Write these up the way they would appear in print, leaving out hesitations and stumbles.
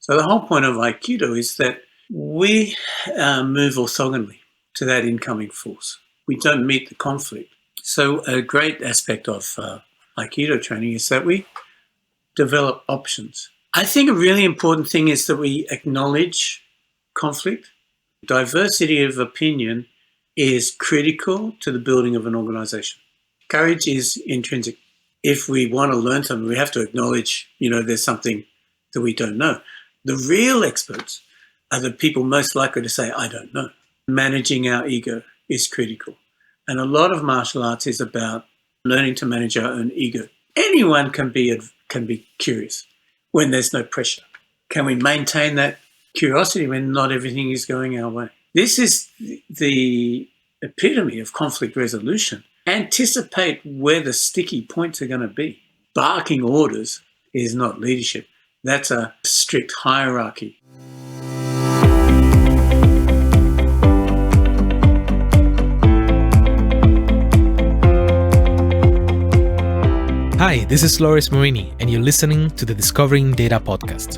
So the whole point of Aikido is that we move orthogonally to that incoming force. We don't meet the conflict. So a great aspect of Aikido training is that we develop options. I think a really important thing is that we acknowledge conflict. Diversity of opinion is critical to the building of an organization. Courage is intrinsic. If we want to learn something, we have to acknowledge, there's something that we don't know. The real experts are the people most likely to say, I don't know. Managing our ego is critical. And a lot of martial arts is about learning to manage our own ego. Anyone can be curious when there's no pressure. Can we maintain that curiosity when not everything is going our way? This is the epitome of conflict resolution. Anticipate where the sticky points are going to be. Barking orders is not leadership. That's a strict hierarchy. Hi, this is Loris Morini, and you're listening to the Discovering Data podcast.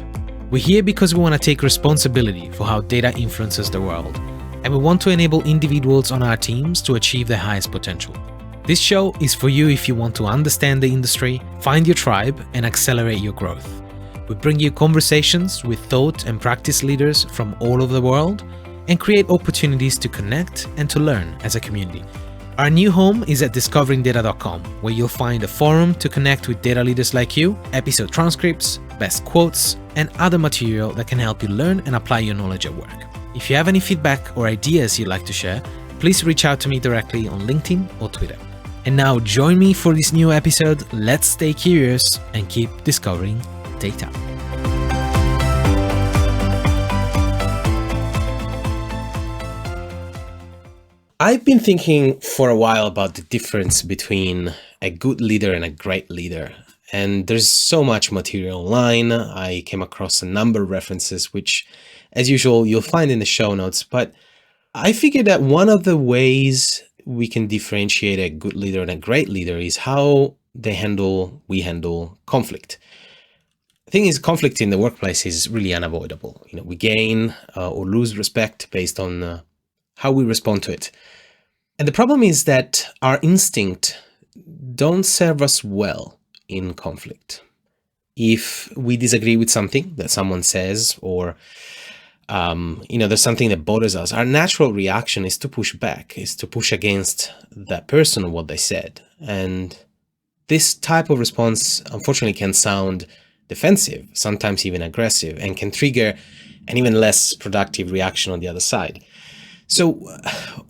We're here because we want to take responsibility for how data influences the world, and we want to enable individuals on our teams to achieve their highest potential. This show is for you if you want to understand the industry, find your tribe, and accelerate your growth. We bring you conversations with thought and practice leaders from all over the world and create opportunities to connect and to learn as a community. Our new home is at discoveringdata.com, where you'll find a forum to connect with data leaders like you, episode transcripts, best quotes, and other material that can help you learn and apply your knowledge at work. If you have any feedback or ideas you'd like to share, please reach out to me directly on LinkedIn or Twitter. And now join me for this new episode. Let's stay curious and keep discovering data. I've been thinking for a while about the difference between a good leader and a great leader. And there's so much material online. I came across a number of references, which, as usual, you'll find in the show notes. But I figured that one of the ways we can differentiate a good leader and a great leader is how we handle conflict. The thing is, conflict in the workplace is really unavoidable. We gain or lose respect based on how we respond to it. And the problem is that our instinct don't serve us well in conflict. If we disagree with something that someone says, or there's something that bothers us, our natural reaction is to push back, is to push against that person or what they said. And this type of response, unfortunately, can sound defensive, sometimes even aggressive, and can trigger an even less productive reaction on the other side. So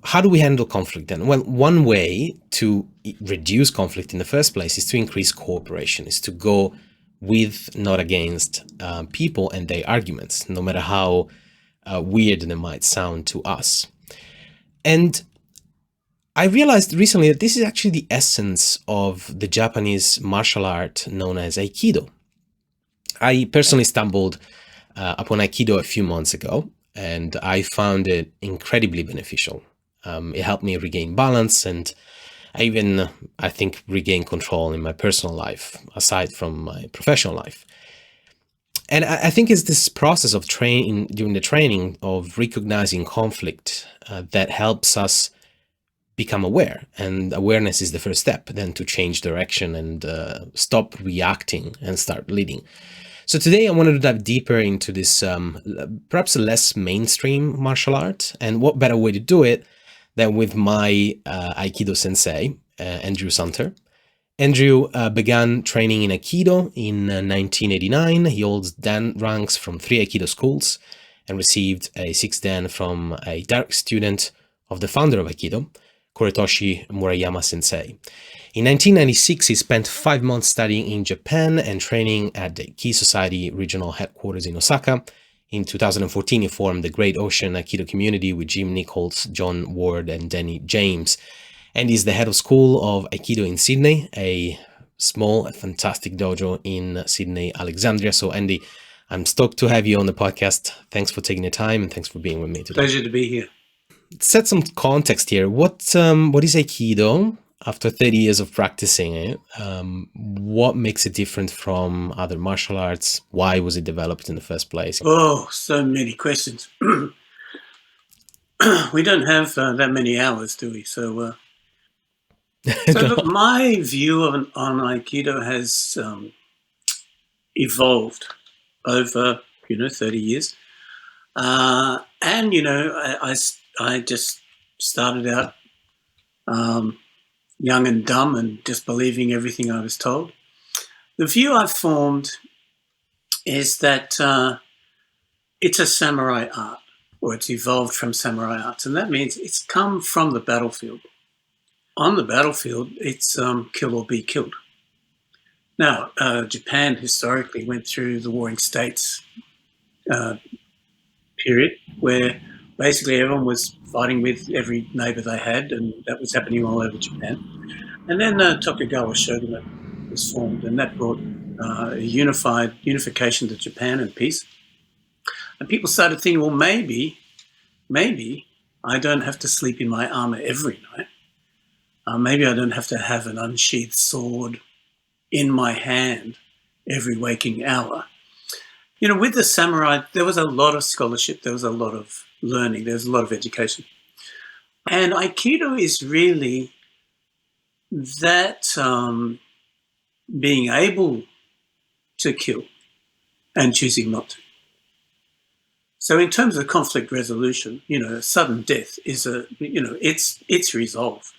how do we handle conflict then? Well, one way to reduce conflict in the first place is to increase cooperation, is to go with, not against people and their arguments, no matter how weird they might sound to us. And I realized recently that this is actually the essence of the Japanese martial art known as Aikido. I personally stumbled upon Aikido a few months ago, and I found it incredibly beneficial. It helped me regain balance, and I think, regain control in my personal life, aside from my professional life. And I think it's this process of during the training of recognizing conflict that helps us become aware. And awareness is the first step then to change direction and stop reacting and start leading. So today I wanted to dive deeper into this perhaps less mainstream martial art, and what better way to do it than with my Aikido sensei, Andrew Sunter. Andrew began training in Aikido in 1989. He holds Dan ranks from 3 Aikido schools and received a 6th Dan from a direct student of the founder of Aikido, Koretoshi Murayama sensei. In 1996, he spent 5 months studying in Japan and training at the Ki Society regional headquarters in Osaka. In 2014, he formed the Great Ocean Aikido community with Jim Nichols, John Ward, and Danny James. And he's the head of school of Aikido in Sydney, a small and fantastic dojo in Sydney, Alexandria. So Andy, I'm stoked to have you on the podcast. Thanks for taking the time, and thanks for being with me today. Pleasure to be here. Set some context here. What is Aikido? after 30 years of practicing it, what makes it different from other martial arts? Why was it developed in the first place? Oh, so many questions. We don't have that many hours, do we? So look, No. my view on Aikido has evolved over 30 years, and I just started out young and dumb and just believing everything I was told. The view I've formed is that it's a samurai art, or it's evolved from samurai arts, and that means it's come from the battlefield. On the battlefield, it's kill or be killed. Now, Japan historically went through the Warring States uh, period where basically everyone was fighting with every neighbor they had, and that was happening all over Japan. And then Tokugawa shogunate was formed, and that brought a unification to Japan and peace. And people started thinking, well, maybe I don't have to sleep in my armor every night. Maybe I don't have to have an unsheathed sword in my hand every waking hour. With the samurai, there was a lot of scholarship, there was a lot of learning, there was a lot of education. And Aikido is really that being able to kill and choosing not to. So in terms of conflict resolution, sudden death is it's resolved.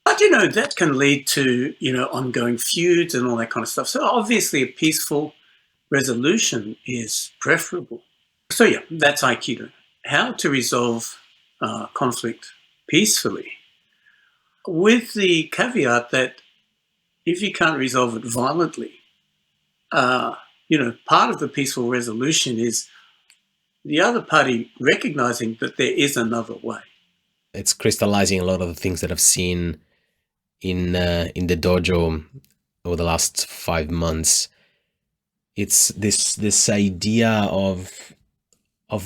But that can lead to ongoing feuds and all that kind of stuff. So obviously a peaceful resolution is preferable. So yeah, that's Aikido. How to resolve conflict peacefully, with the caveat that if you can't resolve it violently, part of the peaceful resolution is the other party recognizing that there is another way. It's crystallizing a lot of the things that I've seen in the dojo over the last 5 months. It's this idea of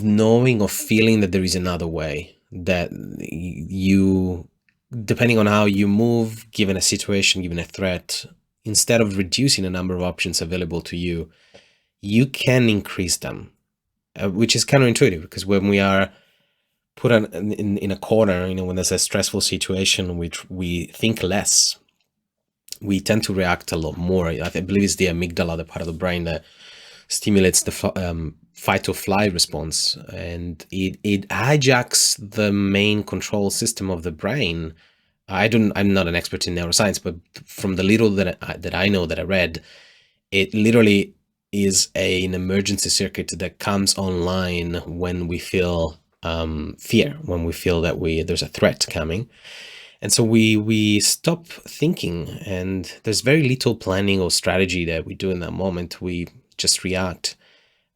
knowing or feeling that there is another way, that you, depending on how you move, given a situation, given a threat, instead of reducing the number of options available to you, you can increase them, which is counterintuitive, because when we are put in a corner, when there's a stressful situation, which we think less, we tend to react a lot more. I believe it's the amygdala, the part of the brain that stimulates the fight or flight response, and it hijacks the main control system of the brain. I'm not an expert in neuroscience, but from the little that I know, that I read, it literally is an emergency circuit that comes online when we feel fear, when we feel that there's a threat coming. And so we stop thinking, and there's very little planning or strategy that we do in that moment. We just react.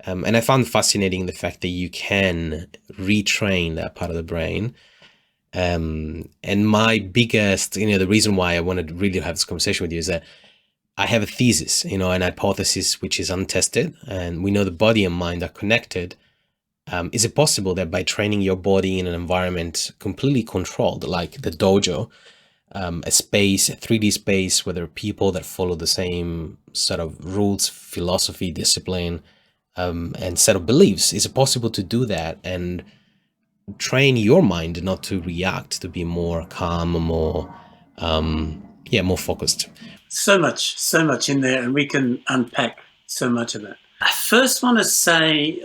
And I found fascinating the fact that you can retrain that part of the brain. And my biggest, the reason why I wanted to really have this conversation with you is that I have a thesis, an hypothesis which is untested, and we know the body and mind are connected. Is it possible that by training your body in an environment completely controlled, like the dojo, a space, a 3D space, where there are people that follow the same sort of rules, philosophy, discipline, and set of beliefs, is it possible to do that and train your mind not to react, to be more calm, more focused? So much in there, and we can unpack so much of that. I first want to say,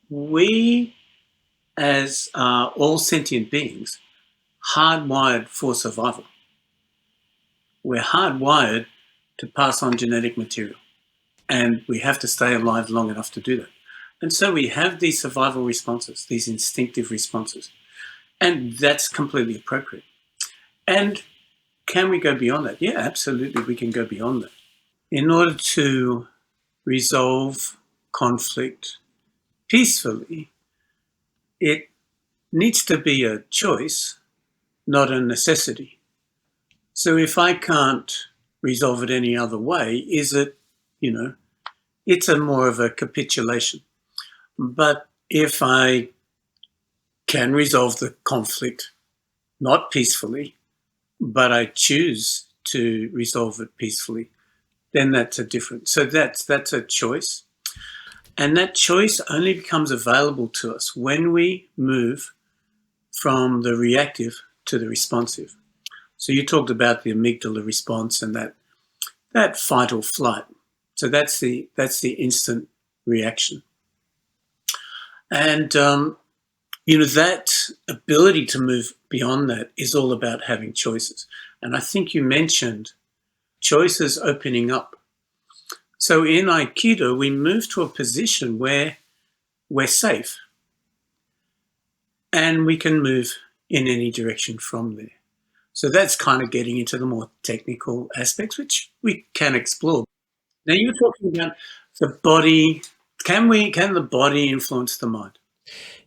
we as all sentient beings, hardwired for survival. We're hardwired to pass on genetic material, and we have to stay alive long enough to do that. And so we have these survival responses, these instinctive responses, and that's completely appropriate. And can we go beyond that? Yeah, absolutely, we can go beyond that. In order to resolve conflict peacefully, it needs to be a choice, not a necessity. So if I can't resolve it any other way, is it, it's a more of a capitulation. But if I can resolve the conflict not peacefully, but I choose to resolve it peacefully, then that's a different. So that's a choice. And that choice only becomes available to us when we move from the reactive to the responsive. So you talked about the amygdala response and that fight or flight. So that's the instant reaction. And that ability to move beyond that is all about having choices. And I think you mentioned choices opening up. So in Aikido, we move to a position where we're safe and we can move in any direction from there. So that's kind of getting into the more technical aspects, which we can explore. Now you're talking about the body. Can the body influence the mind?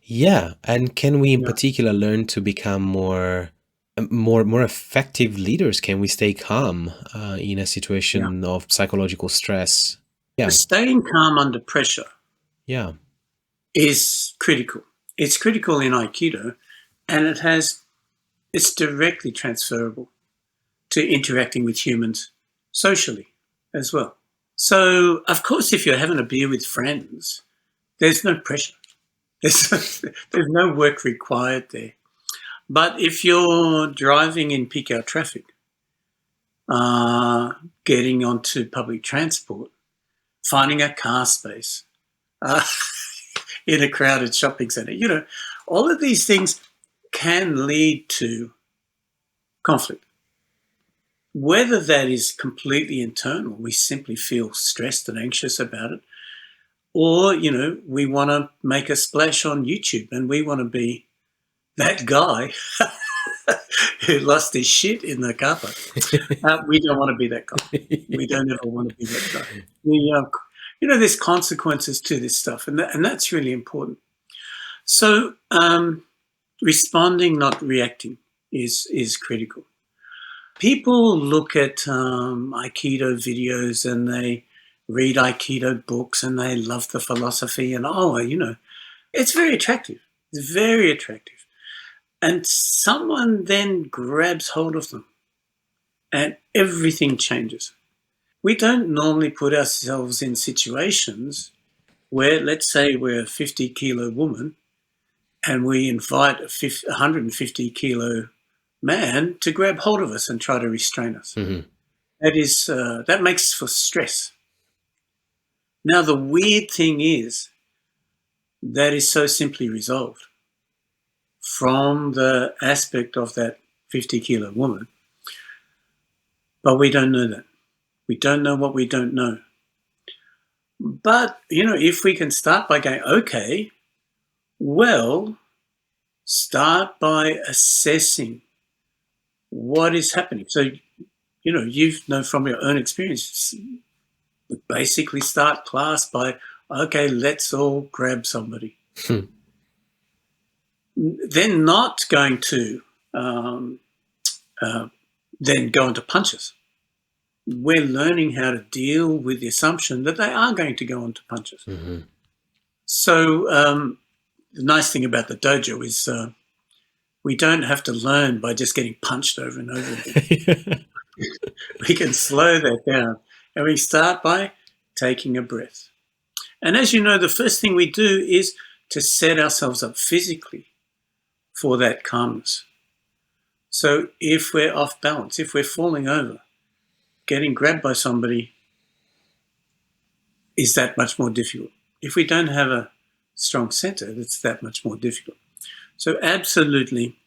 Yeah, and can we in Yeah. particular learn to become more effective leaders? Can we stay calm in a Yeah. situation of psychological stress? Yeah, Staying calm under pressure yeah. is critical. It's critical in Aikido, and it's directly transferable to interacting with humans socially as well. So, of course, if you're having a beer with friends, there's no pressure. There's no work required there. But if you're driving in peak hour traffic, getting onto public transport, finding a car space uh, in a crowded shopping centre, all of these things can lead to conflict. Whether that is completely internal, we simply feel stressed and anxious about it, or, we want to make a splash on YouTube and we want to be that guy who lost his shit in the car park. We don't want to be that guy. We don't ever want to be that guy. There's consequences to this stuff, and that's really important. So, responding, not reacting, is critical. People look at Aikido videos and they read Aikido books and they love the philosophy and it's very attractive. It's very attractive. And someone then grabs hold of them and everything changes. We don't normally put ourselves in situations where, let's say, we're a 50-kilo woman and we invite a 150-kilo man to grab hold of us and try to restrain us. Mm-hmm. That makes for stress. Now, the weird thing is that is so simply resolved from the aspect of that 50-kilo woman, but we don't know that. We don't know what we don't know. But, if we can start by going, okay, well, start by assessing what is happening. So, you know from your own experience, basically start class by, okay, let's all grab somebody. They're not going to then go into punches. We're learning how to deal with the assumption that they are going to go into punches. Mm-hmm. So the nice thing about the dojo is we don't have to learn by just getting punched over and over again. We can slow that down, and we start by taking a breath. And as you know, the first thing we do is to set ourselves up physically for that calmness. So if we're off balance, if we're falling over, getting grabbed by somebody is that much more difficult. If we don't have a strong center, it's that much more difficult. So absolutely,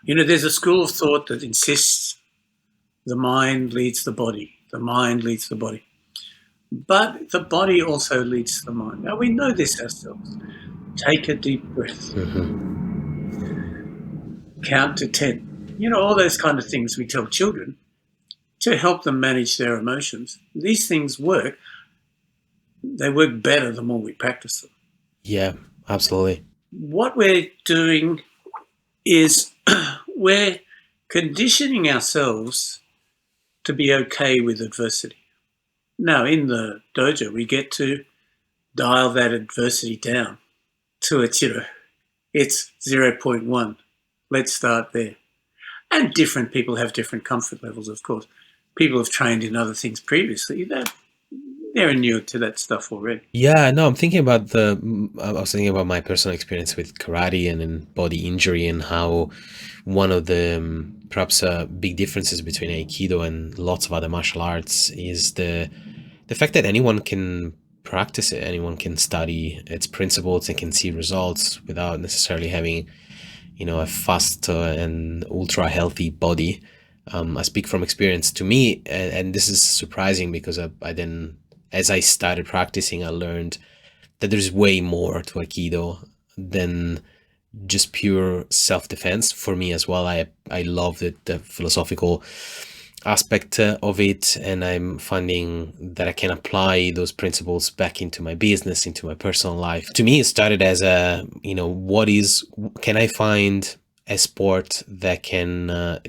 there's a school of thought that insists the mind leads the body, the mind leads the body. But the body also leads the mind. Now, we know this ourselves. Take a deep breath. Mm-hmm. Count to 10. All those kind of things we tell children to help them manage their emotions. These things work. They work better the more we practice them. Yeah, absolutely. What we're doing is we're conditioning ourselves to be okay with adversity. Now, in the dojo, we get to dial that adversity down to it's 0.1. Let's start there. And different people have different comfort levels, of course. People have trained in other things previously. They're inured to that stuff already. Yeah, no, I'm thinking about I was thinking about my personal experience with karate and in body injury, and how one of the perhaps big differences between Aikido and lots of other martial arts is the fact that anyone can practice it, anyone can study its principles and can see results without necessarily having, a fast and ultra healthy body. I speak from experience. To me, and this is surprising because I then, as I started practicing, I learned that there's way more to Aikido than just pure self-defense. For me as well, I love the philosophical aspect of it, and I'm finding that I can apply those principles back into my business, into my personal life. To me, it started as can I find a sport that can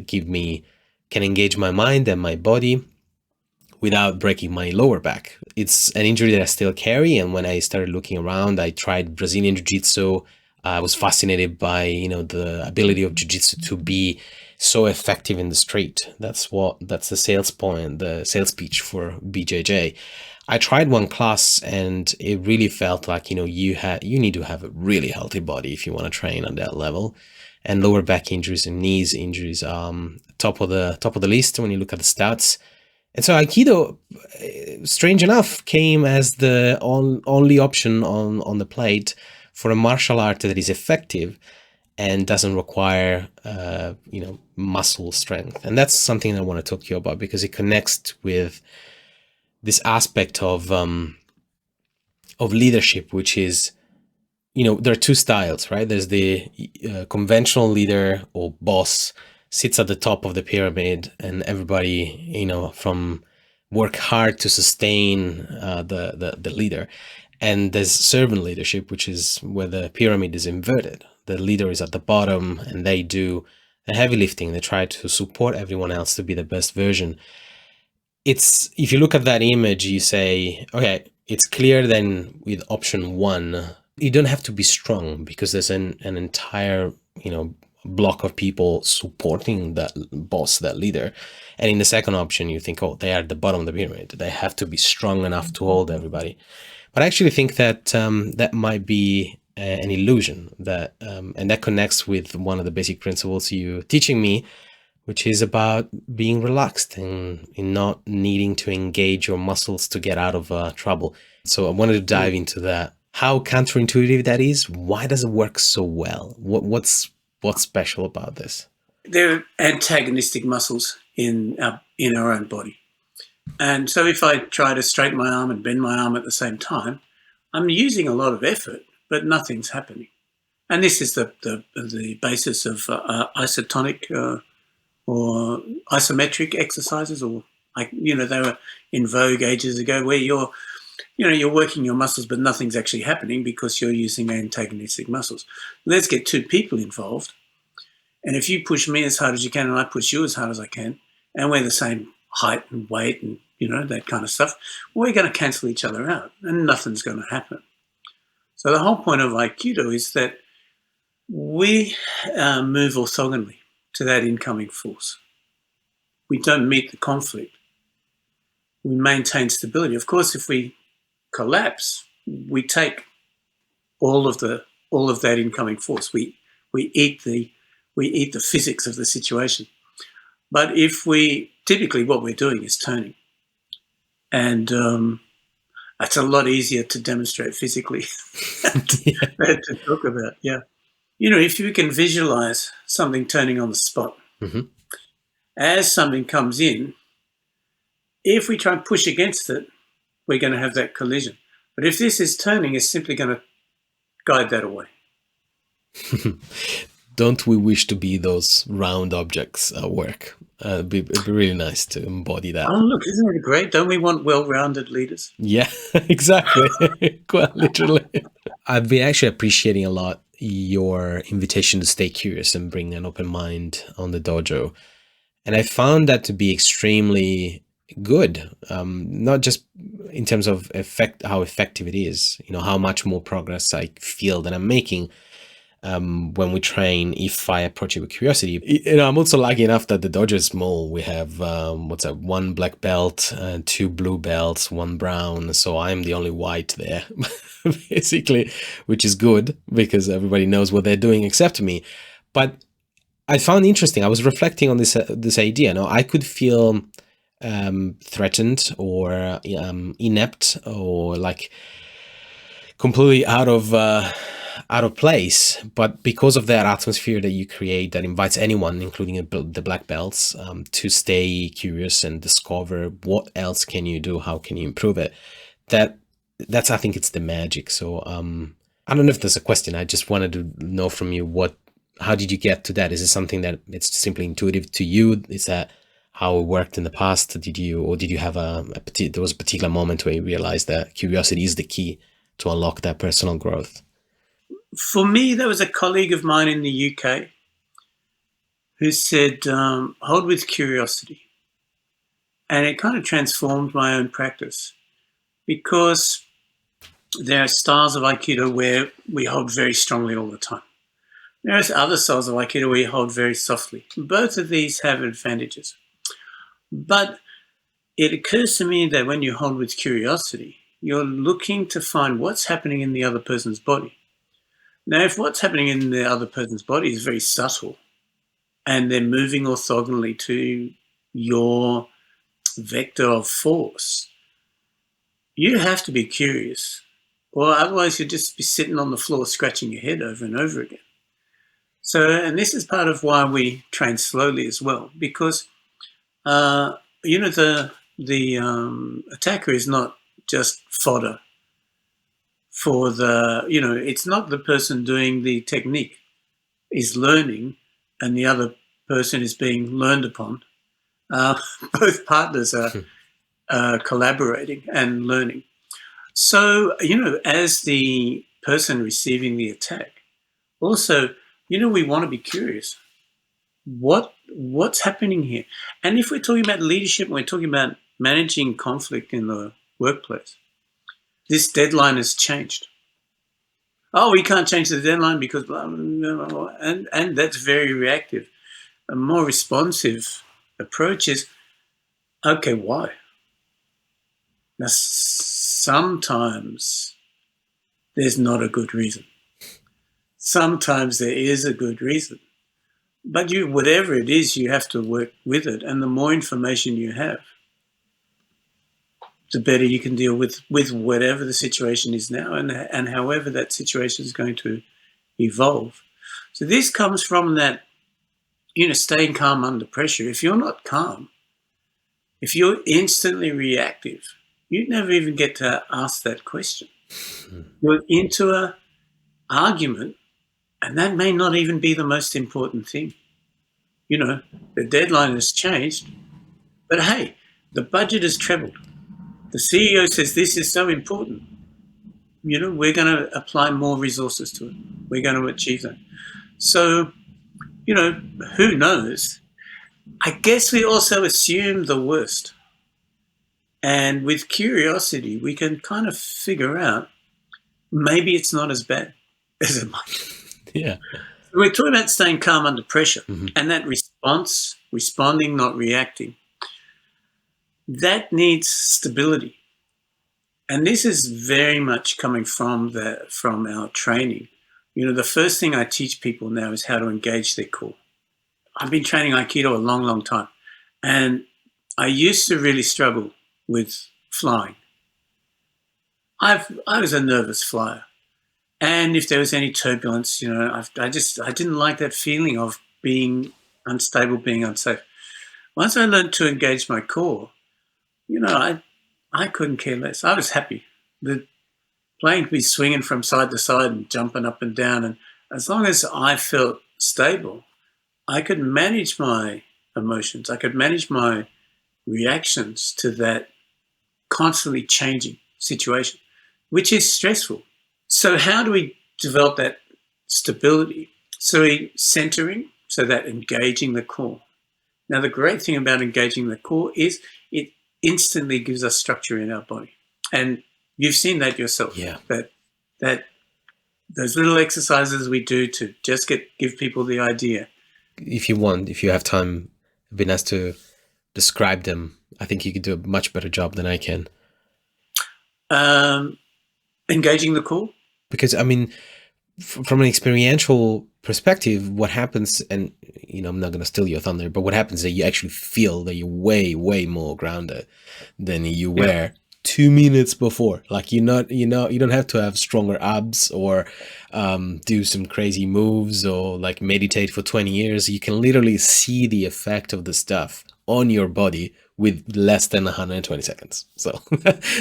can engage my mind and my body without breaking my lower back. It's an injury that I still carry, and when I started looking around, I tried Brazilian Jiu-Jitsu. I was fascinated by the ability of Jiu-Jitsu to be so effective in the street. That's the sales point, the sales pitch for BJJ. I tried one class, and it really felt like you need to have a really healthy body if you want to train on that level. And lower back injuries and knees injuries, top of the list when you look at the stats. And so Aikido, strange enough, came as the only option on the plate for a martial art that is effective and doesn't require muscle strength. And that's something I want to talk to you about, because it connects with this aspect of leadership, which is, there are two styles, right? There's the conventional leader or boss sits at the top of the pyramid, and everybody, from work hard to sustain the leader. And there's servant leadership, which is where the pyramid is inverted. The leader is at the bottom, and they do the heavy lifting. They try to support everyone else to be the best version. If you look at that image, you say, okay, it's clear then with option one, you don't have to be strong, because there's an entire, block of people supporting that boss, that leader. And in the second option, you think, oh, they are at the bottom of the pyramid. They have to be strong enough to hold everybody. But I actually think that that might be an illusion, and that connects with one of the basic principles you're teaching me, which is about being relaxed and in not needing to engage your muscles to get out of trouble. So I wanted to dive into that. How counterintuitive that is. Why does it work so well? What's special about this? There are antagonistic muscles in our own body. And so if I try to straighten my arm and bend my arm at the same time, I'm using a lot of effort, but nothing's happening. And this is the basis of isotonic or isometric exercises, or they were in vogue ages ago, where you're working your muscles, but nothing's actually happening because you're using antagonistic muscles. Let's get two people involved. And if you push me as hard as you can and I push you as hard as I can, and we're the same height and weight and, that kind of stuff, we're going to cancel each other out and nothing's going to happen. So the whole point of Aikido is that we move orthogonally to that incoming force. We don't meet the conflict. We maintain stability. Of course, if we collapse, we take all of that incoming force. We eat the physics of the situation. But typically what we're doing is turning. And that's a lot easier to demonstrate physically than to talk about. Yeah. If you can visualize something turning on the spot, as something comes in, if we try and push against it, we're going to have that collision. But if this is turning, it's simply going to guide that away. Don't we wish to be those round objects at work? It'd be really nice to embody that. Oh, look, isn't it great? Don't we want well-rounded leaders? Yeah, exactly. Quite literally. I've been actually appreciating a lot your invitation to stay curious and bring an open mind on the dojo. And I found that to be extremely good, not just in terms of how effective it is, how much more progress I feel that I'm making, when we train, if I approach it with curiosity. I'm also lucky enough that the dojo is small. We have one black belt, 2 blue belts, 1 brown. So I'm the only white there, basically, which is good because everybody knows what they're doing except me. But I found interesting. I was reflecting on this idea. No, I could feel threatened or inept or like completely out of place, but because of that atmosphere that you create that invites anyone, including the black belts, to stay curious and discover what else can you do, how can you improve it. That's I think it's the magic. So I don't know if there's a question. I just wanted to know from you how did you get to that? Is it something that it's simply intuitive to you? Is that how it worked in the past? Did you have there was a particular moment where you realized that curiosity is the key to unlock that personal growth? For me, there was a colleague of mine in the UK who said, hold with curiosity. And it kind of transformed my own practice because there are styles of Aikido where we hold very strongly all the time. There are other styles of Aikido where you hold very softly. Both of these have advantages. But it occurs to me that when you hold with curiosity, you're looking to find what's happening in the other person's body. Now, if what's happening in the other person's body is very subtle and they're moving orthogonally to your vector of force, you have to be curious, or otherwise you'll just be sitting on the floor scratching your head over and over again. So, and this is part of why we train slowly as well, because the attacker is not just fodder for it's not the person doing the technique is learning and the other person is being learned upon. Both partners are collaborating and learning. So, as the person receiving the attack, also, we want to be curious. What's happening here? And if we're talking about leadership, we're talking about managing conflict in the workplace. This deadline has changed. Oh, we can't change the deadline because blah, blah, blah, and that's very reactive. A more responsive approach is, okay, why? Now, sometimes there's not a good reason. Sometimes there is a good reason. But whatever it is, you have to work with it. And the more information you have, the better you can deal with whatever the situation is now and however that situation is going to evolve. So this comes from that, staying calm under pressure. If you're not calm, if you're instantly reactive, you'd never even get to ask that question. You're into an argument, and that may not even be the most important thing. The deadline has changed, but hey, the budget has trebled. The CEO says this is so important. We're going to apply more resources to it. We're going to achieve that. So, who knows? I guess we also assume the worst. And with curiosity, we can kind of figure out maybe it's not as bad as it might be. Yeah. We're talking about staying calm under pressure, and that response, responding, not reacting, that needs stability. And this is very much coming from our training. The first thing I teach people now is how to engage their core. I've been training Aikido a long, long time, and I used to really struggle with flying. I was a nervous flyer. And if there was any turbulence, I didn't like that feeling of being unstable, being unsafe. Once I learned to engage my core, I couldn't care less. I was happy. The plane could be swinging from side to side and jumping up and down. And as long as I felt stable, I could manage my emotions. I could manage my reactions to that constantly changing situation, which is stressful. So how do we develop that stability? So centering, so that engaging the core. Now, the great thing about engaging the core is it instantly gives us structure in our body. And you've seen that yourself. Yeah. That those little exercises we do to just give people the idea. If you have time, I've been asked to describe them. I think you could do a much better job than I can. Engaging the core. Because, I mean, from an experiential perspective, what happens, and I'm not going to steal your thunder, but what happens is that you actually feel that you're way, way more grounded than you were 2 minutes before. Like you don't have to have stronger abs or do some crazy moves or like meditate for 20 years. You can literally see the effect of the stuff on your body with less than 120 seconds. So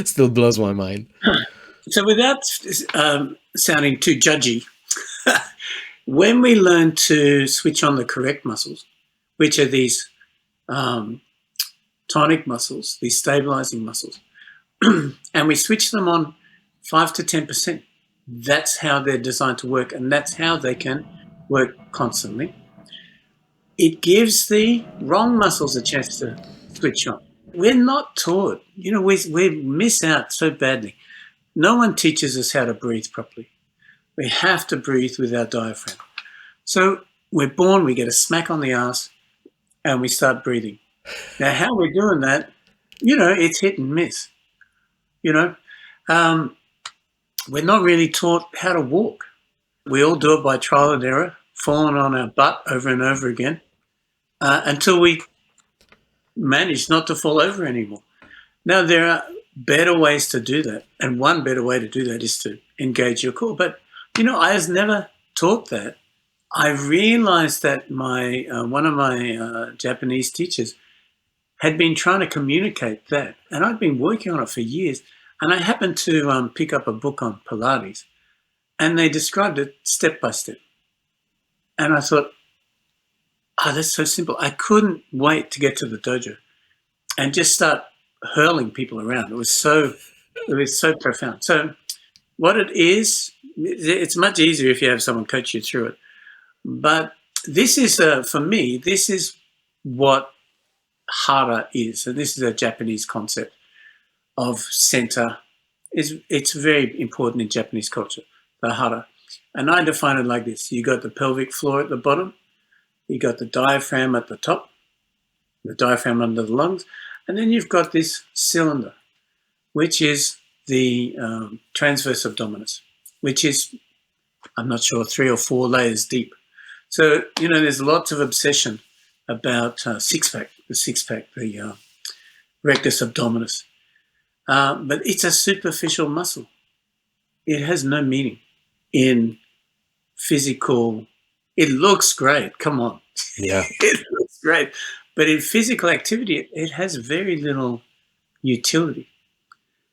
still blows my mind. So without sounding too judgy, when we learn to switch on the correct muscles, which are these tonic muscles, these stabilizing muscles, and we switch them on 5 to 10%, that's how they're designed to work, and that's how they can work constantly. It gives the wrong muscles a chance to switch on. We're not taught, we miss out so badly. No one teaches us how to breathe properly. We have to breathe with our diaphragm. So we're born, we get a smack on the ass, and we start breathing. Now, how we're doing that, it's hit and miss. We're not really taught how to walk. We all do it by trial and error, falling on our butt over and over again, until we manage not to fall over anymore. Now, there are better ways to do that, and one better way to do that is to engage your core. But, I was never taught that. I realized that one of my Japanese teachers had been trying to communicate that, and I'd been working on it for years. And I happened to pick up a book on Pilates, and they described it step by step. And I thought, that's so simple. I couldn't wait to get to the dojo and just start hurling people around. It was so profound. So what it is, it's much easier if you have someone coach you through it. But this is, for me, this is what hara is. And this is a Japanese concept of center. It's very important in Japanese culture, the hara. And I define it like this. You got the pelvic floor at the bottom. You got the diaphragm at the top, the diaphragm under the lungs. And then you've got this cylinder, which is the transverse abdominis, which is, I'm not sure, 3 or 4 layers deep. So, there's lots of obsession about six-pack, the rectus abdominis. But it's a superficial muscle. It has no meaning in physical. It looks great. Come on. Yeah. It looks great. But in physical activity, it has very little utility.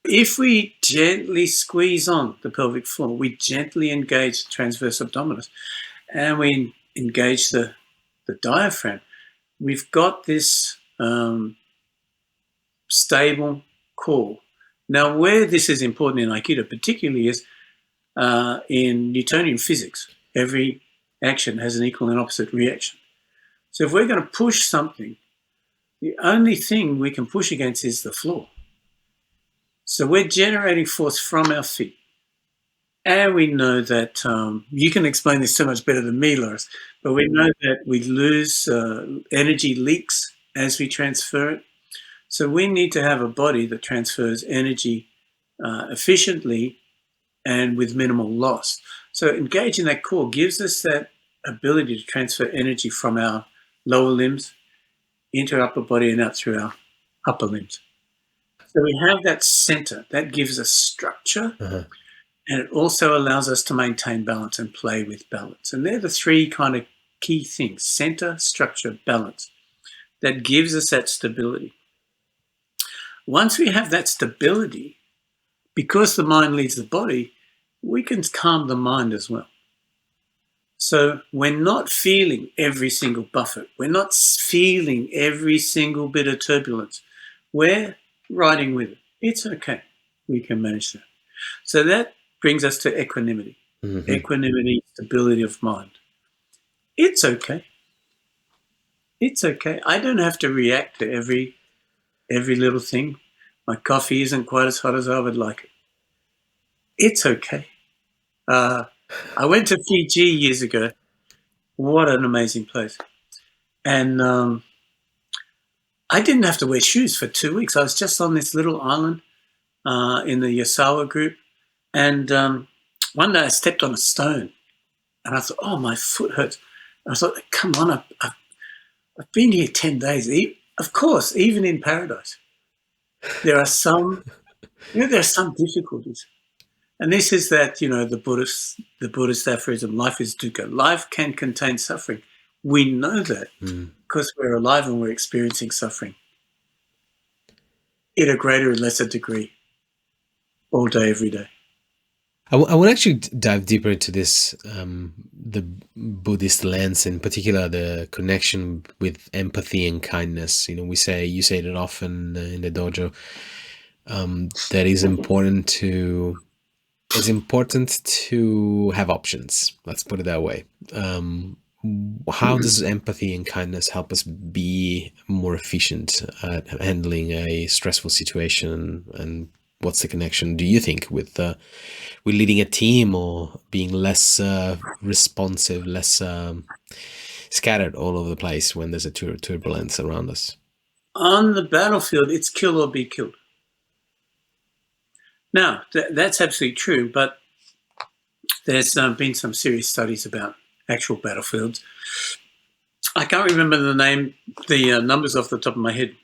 If we gently squeeze on the pelvic floor, we gently engage the transverse abdominis, and we engage the diaphragm, we've got this stable core. Now, where this is important in Aikido particularly is in Newtonian physics. Every action has an equal and opposite reaction. So if we're going to push something, the only thing we can push against is the floor. So we're generating force from our feet. And we know that, you can explain this so much better than me, Loris, but we know that we lose energy leaks as we transfer it. So we need to have a body that transfers energy efficiently and with minimal loss. So engaging that core gives us that ability to transfer energy from our lower limbs into our upper body and out through our upper limbs. So we have that center. That gives us structure, and it also allows us to maintain balance and play with balance. And they're the 3 kind of key things: center, structure, balance. That gives us that stability. Once we have that stability, because the mind leads the body, we can calm the mind as well. So we're not feeling every single buffet. We're not feeling every single bit of turbulence. We're riding with it. It's okay. We can manage that. So that brings us to equanimity. Mm-hmm. Equanimity, stability of mind. It's okay. It's okay. I don't have to react to every little thing. My coffee isn't quite as hot as I would like it. It's okay. I went to Fiji years ago. What an amazing place. And I didn't have to wear shoes for 2 weeks. I was just on this little island in the Yasawa group. And one day I stepped on a stone and I thought, oh, my foot hurts. I thought, come on, I've been here 10 days. Of course, even in paradise, there are some, there are some difficulties. And this is that, the Buddhist aphorism, life is dukkha. Life can contain suffering. We know that because we're alive and we're experiencing suffering in a greater and lesser degree all day, every day. I want to actually dive deeper into this, the Buddhist lens, in particular, the connection with empathy and kindness. You say it often in the dojo, that it's important to have options. Let's put it that way. How does empathy and kindness help us be more efficient at handling a stressful situation? And what's the connection, do you think, with leading a team or being less responsive, less scattered all over the place when there's a turbulence around us? On the battlefield, it's kill or be killed. Now, that's absolutely true, but there's been some serious studies about actual battlefields. I can't remember the numbers off the top of my head,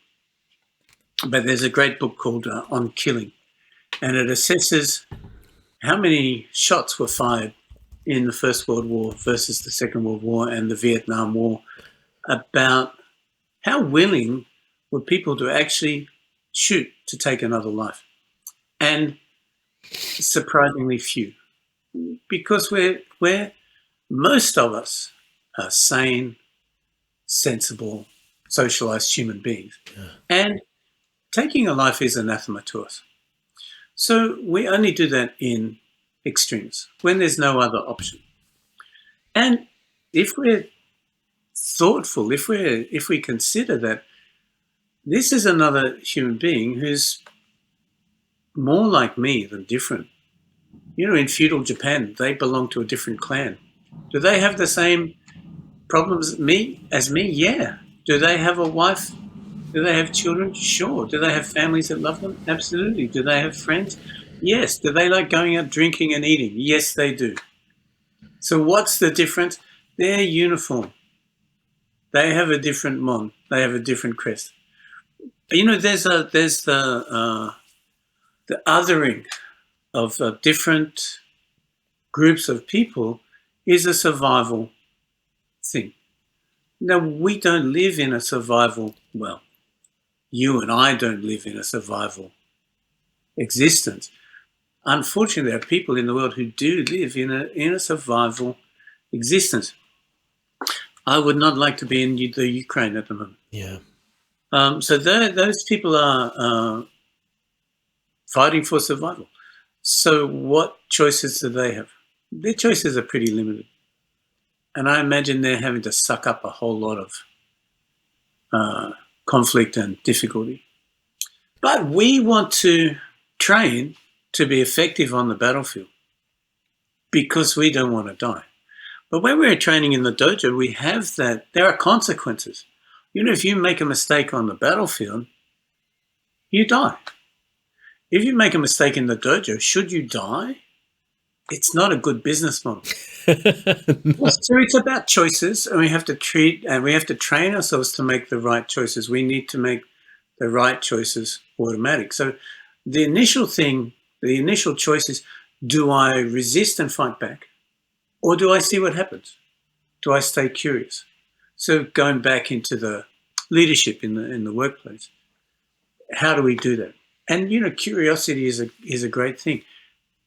but there's a great book called On Killing, and it assesses how many shots were fired in the First World War versus the Second World War and the Vietnam War, about how willing were people to actually shoot to take another life. And surprisingly few, because we're most of us are sane, sensible, socialized human beings. Yeah. And taking a life is anathema to us. So we only do that in extremes, when there's no other option. And if we're thoughtful, if we consider that this is another human being who's more like me than different. In feudal Japan, they belong to a different clan. Do they have the same problems as me? Yeah. Do they have a wife? Do they have children? Sure. Do they have families that love them? Absolutely. Do they have friends? Yes. Do they like going out drinking and eating? Yes, they do. So what's the difference? They're uniform. They have a different mon. They have a different crest. There's the othering of different groups of people is a survival thing. Now, we don't live in a survival, well, you and I don't live in a survival existence. Unfortunately, there are people in the world who do live in a survival existence. I would not like to be in the Ukraine at the moment. Yeah. So those people are fighting for survival. So what choices do they have? Their choices are pretty limited. And I imagine they're having to suck up a whole lot of conflict and difficulty. But we want to train to be effective on the battlefield because we don't want to die. But when we're training in the dojo, we have that. There are consequences. If you make a mistake on the battlefield, you die. If you make a mistake in the dojo, should you die? It's not a good business model. No. So it's about choices, and we have to train ourselves to make the right choices. We need to make the right choices automatic. So the initial choice is, do I resist and fight back? Or do I see what happens? Do I stay curious? So going back into the leadership in the workplace, how do we do that? And curiosity is a great thing.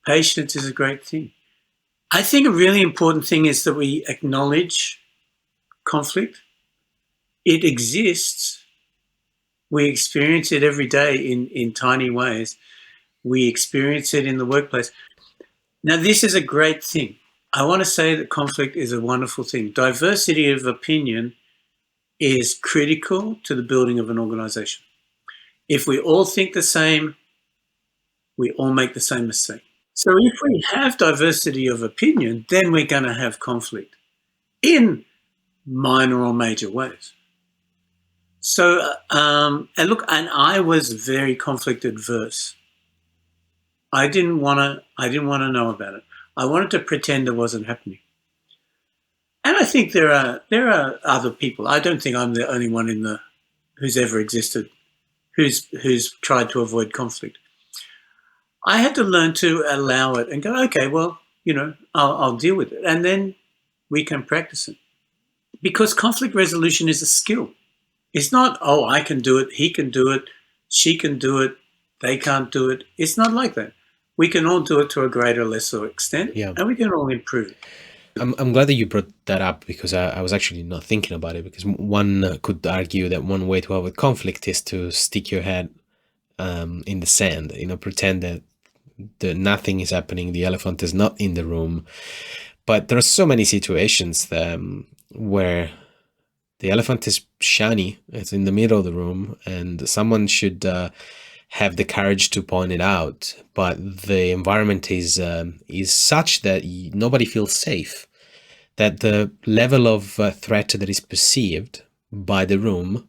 Patience is a great thing. I think a really important thing is that we acknowledge conflict. It exists. We experience it every day in tiny ways. We experience it in the workplace. Now, this is a great thing. I want to say that conflict is a wonderful thing. Diversity of opinion is critical to the building of an organization. If we all think the same, we all make the same mistake. So if we have diversity of opinion, then we're going to have conflict in minor or major ways. So, and look, and I was very conflict adverse. I didn't want to. I didn't want to know about it. I wanted to pretend it wasn't happening. And I think there are other people. I don't think I'm the only one in the who's ever existed who's tried to avoid conflict. I had to learn to allow it and go, okay, well, I'll deal with it, and then we can practice it because conflict resolution is a skill. It's not, oh, I can do it, he can do it, she can do it, they can't do it. It's not like that. We can all do it to a greater or lesser extent, Yeah. and we can all improve it. I'm glad that you brought that up because I was actually not thinking about it, because one could argue that one way to avoid conflict is to stick your head in the sand, pretend that nothing is happening, the elephant is not in the room. But there are so many situations where the elephant is shiny, it's in the middle of the room, and someone should have the courage to point it out, but the environment is such that nobody feels safe, that the level of threat that is perceived by the room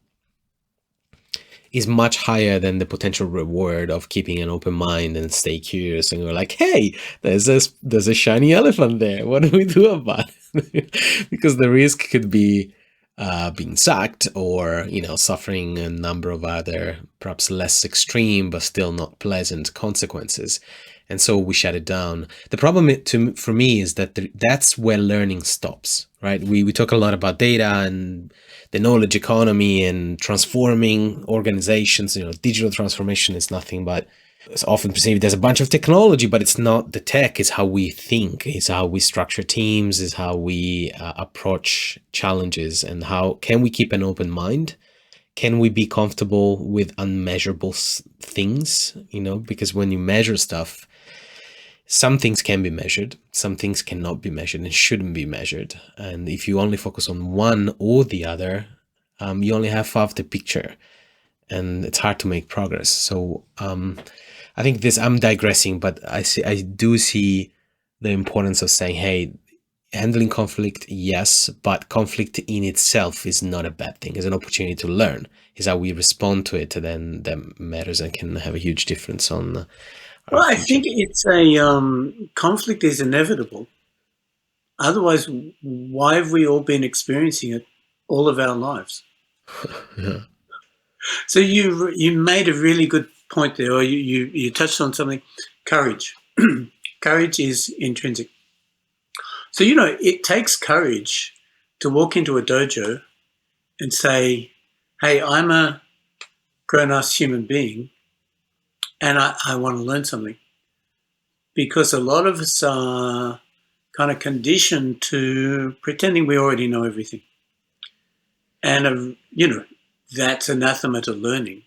is much higher than the potential reward of keeping an open mind and stay curious and go like, hey, there's a shiny elephant there, what do we do about it? Because the risk could be being sacked, or suffering a number of other perhaps less extreme but still not pleasant consequences, and so we shut it down. The problem for me is that that's where learning stops, right? We talk a lot about data and the knowledge economy and transforming organizations. Digital transformation is nothing but, it's often perceived as a bunch of technology, but it's not the tech. It's how we think, it's how we structure teams, it's how we approach challenges, and how can we keep an open mind? Can we be comfortable with unmeasurable things? Because when you measure stuff, some things can be measured, some things cannot be measured and shouldn't be measured. And if you only focus on one or the other, you only have half the picture, and it's hard to make progress. So I think I'm digressing, but I do see the importance of saying, hey, handling conflict, yes, but conflict in itself is not a bad thing. It's an opportunity to learn. It's how we respond to it then that matters and can have a huge difference on Well, I think it's conflict is inevitable. Otherwise, why have we all been experiencing it all of our lives? Yeah. So you made a really good point there, or you touched on something. Courage. Courage is intrinsic. So it takes courage to walk into a dojo and say, "Hey, I'm a grown-ass human being, and I want to learn something," because a lot of us are kind of conditioned to pretending we already know everything, and that's anathema to learning.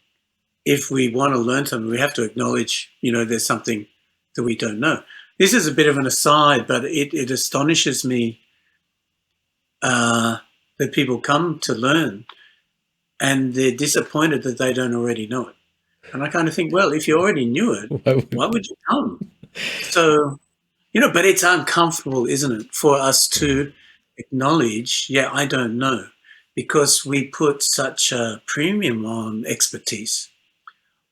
If we want to learn something, we have to acknowledge, there's something that we don't know. This is a bit of an aside, but it astonishes me that people come to learn and they're disappointed that they don't already know it. And I kind of think, well, if you already knew it, why would you come? So, but it's uncomfortable, isn't it, for us to acknowledge, yeah, I don't know, because we put such a premium on expertise.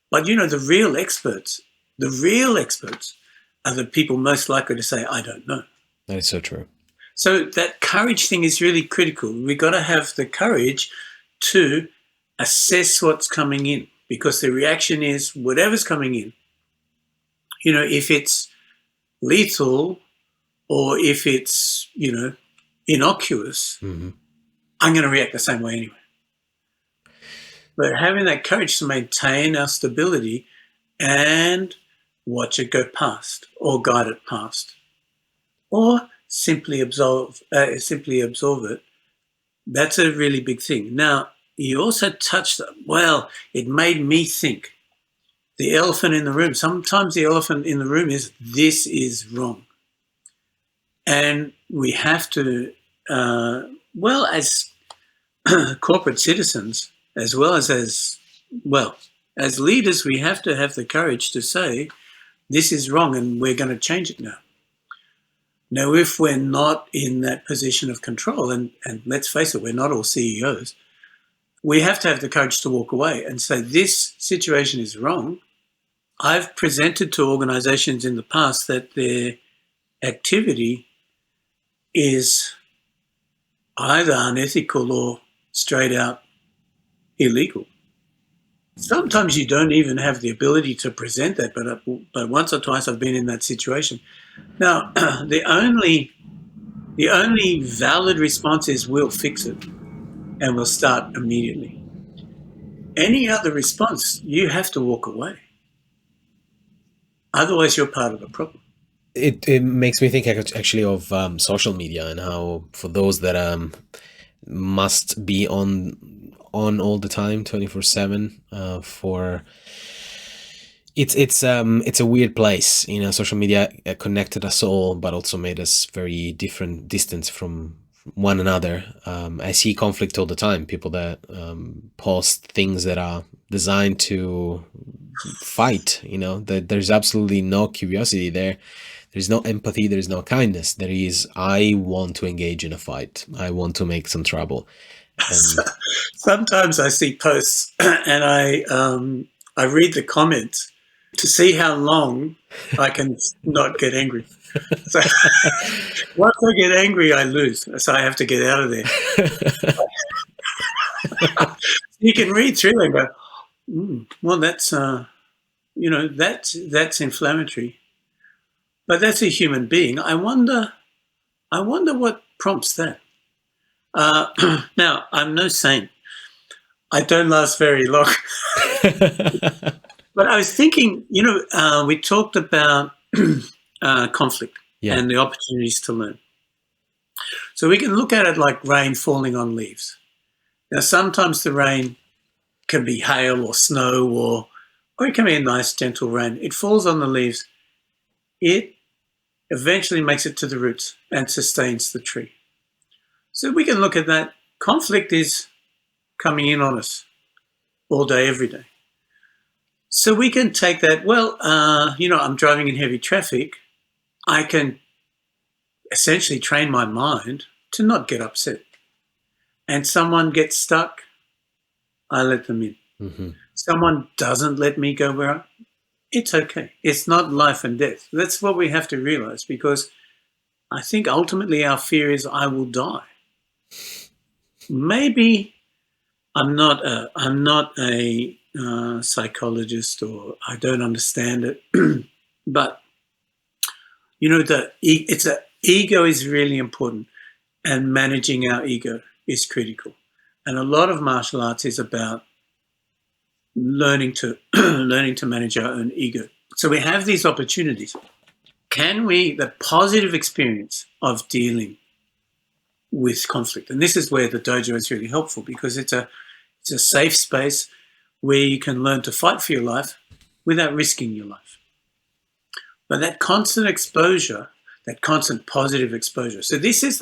But the real experts are the people most likely to say, I don't know. That is so true. So that courage thing is really critical. We've got to have the courage to assess what's coming in, because the reaction is whatever's coming in. If it's lethal or if it's, innocuous, Mm-hmm. I'm going to react the same way anyway. But having that courage to maintain our stability and watch it go past, or guide it past, or simply absorb it, that's a really big thing. Now, you also touched, it made me think. The elephant in the room. Sometimes the elephant in the room is, this is wrong. And we have to, as corporate citizens, as leaders, we have to have the courage to say, This is wrong and we're going to change it now. Now, if we're not in that position of control, and let's face it, we're not all CEOs, we have to have the courage to walk away and say, this situation is wrong. I've presented to organizations in the past that their activity is either unethical or straight out illegal. Sometimes you don't even have the ability to present that, but once or twice I've been in that situation. Now, the only valid response is we'll fix it and we'll start immediately. Any other response, you have to walk away. Otherwise, you're part of the problem. It makes me think actually of social media and how for those that must be on all the time 24/7 for it's a weird place, you know. Social media connected us all but also made us very different, distant from one another. I see conflict all the time, people that post things that are designed to fight, you know, that there's absolutely no curiosity there. There's no empathy, there's no kindness. There is, I want to engage in a fight, I want to make some trouble. Sometimes I see posts and I read the comments to see how long I can not get angry. So once I get angry, I lose. So I have to get out of there. You can read through and go, well, that's that's inflammatory, but that's a human being. I wonder what prompts that. Now, I'm no saint. I don't last very long. But I was thinking, we talked about conflict and the opportunities to learn. So we can look at it like rain falling on leaves. Now, sometimes the rain can be hail or snow or it can be a nice, gentle rain. It falls on the leaves. It eventually makes it to the roots and sustains the tree. So we can look at that. Conflict is coming in on us all day, every day. So we can take that, I'm driving in heavy traffic. I can essentially train my mind to not get upset. And someone gets stuck, I let them in. Mm-hmm. Someone doesn't let me go where it's okay. It's not life and death. That's what we have to realize, because I think ultimately our fear is I will die. Maybe I'm not a psychologist, or I don't understand it, but ego is really important, and managing our ego is critical. And a lot of martial arts is about learning to manage our own ego. So we have these opportunities. The positive experience of dealing with conflict, and this is where the dojo is really helpful, because it's a safe space where you can learn to fight for your life without risking your life. But that constant exposure, that constant positive exposure. So this is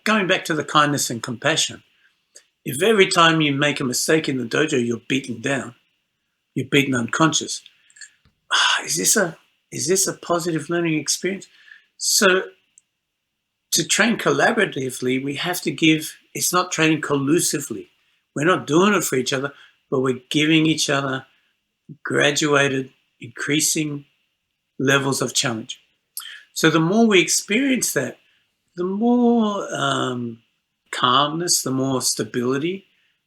going back to the kindness and compassion. If every time you make a mistake in the dojo, you're beaten down, you're beaten unconscious, is this a positive learning experience? So to train collaboratively, we have to give, it's not training collusively. We're not doing it for each other, but we're giving each other graduated, increasing levels of challenge. So the more we experience that, the more calmness, the more stability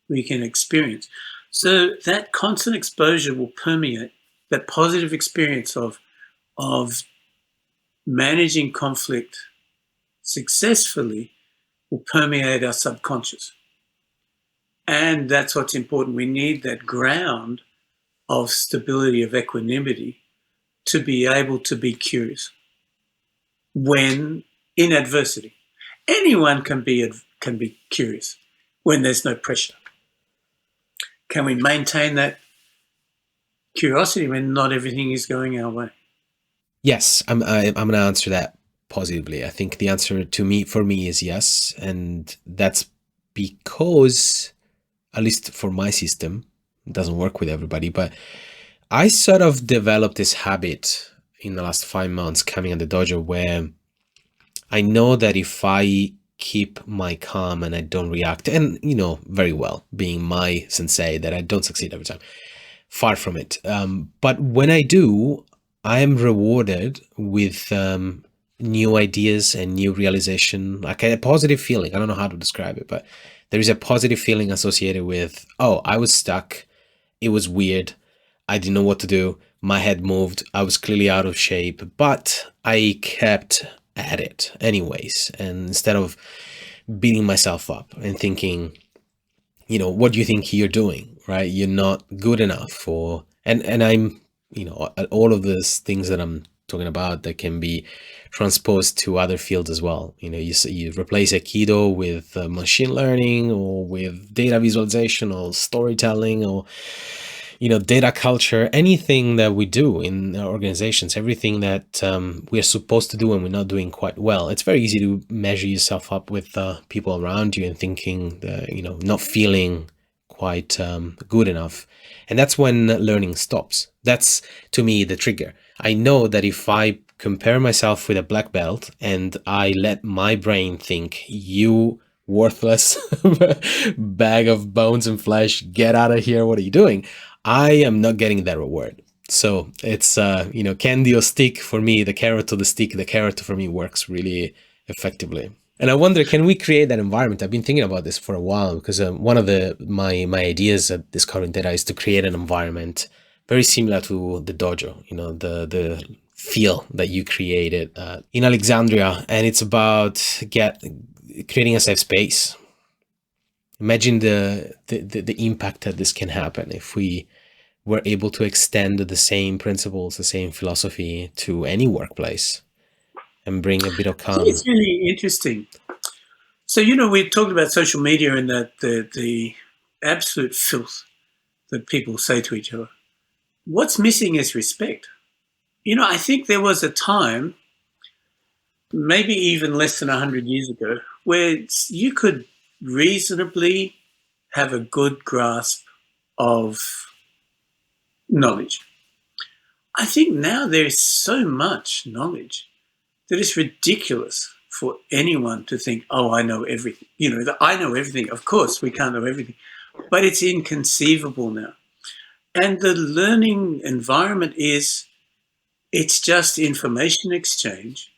we can experience. So that constant exposure will permeate, that positive experience of managing conflict successfully will permeate our subconscious. And that's what's important. We need that ground of stability, of equanimity, to be able to be curious when in adversity. Anyone can be curious when there's no pressure. Can we maintain that curiosity when not everything is going our way? Yes, I'm going to answer that positively. I think the answer for me is yes, and that's because, at least for my system, it doesn't work with everybody, but I sort of developed this habit, in the last 5 months coming at the dojo where I know that if I keep my calm and I don't react, and very well, being my sensei, that I don't succeed every time. Far from it. But when I do, I am rewarded with new ideas and new realization, like a positive feeling. I don't know how to describe it, but there is a positive feeling associated with, oh, I was stuck. It was weird. I didn't know what to do. My head moved. I was clearly out of shape, but I kept at it anyways. And instead of beating myself up and thinking, what do you think you're doing, right? You're not good enough for, and I'm, all of these things that I'm talking about that can be transposed to other fields as well. You replace Aikido with machine learning or with data visualization or storytelling or data culture, anything that we do in our organizations, everything that we're supposed to do and we're not doing quite well. It's very easy to measure yourself up with people around you and thinking that, not feeling quite good enough. And that's when learning stops. That's, to me, the trigger. I know that if I compare myself with a black belt and I let my brain think, you worthless bag of bones and flesh, get out of here, what are you doing? I am not getting that reward. So it's, candy or stick for me, the carrot or the stick, the carrot for me works really effectively. And I wonder, can we create that environment? I've been thinking about this for a while because one of my ideas at Discovering Data is to create an environment very similar to the dojo, the feel that you created in Alexandria. And it's about creating a safe space. Imagine the impact that this can happen if we were able to extend the same principles, the same philosophy to any workplace and bring a bit of I think calm. it's really interesting. So, we talked about social media and that the absolute filth that people say to each other. What's missing is respect. I think there was a time, maybe even less than 100 years ago, where you could reasonably have a good grasp of knowledge. I think now there is so much knowledge that it's ridiculous for anyone to think, oh, I know everything. That I know everything. Of course, we can't know everything, but it's inconceivable now. And the learning environment it's just information exchange.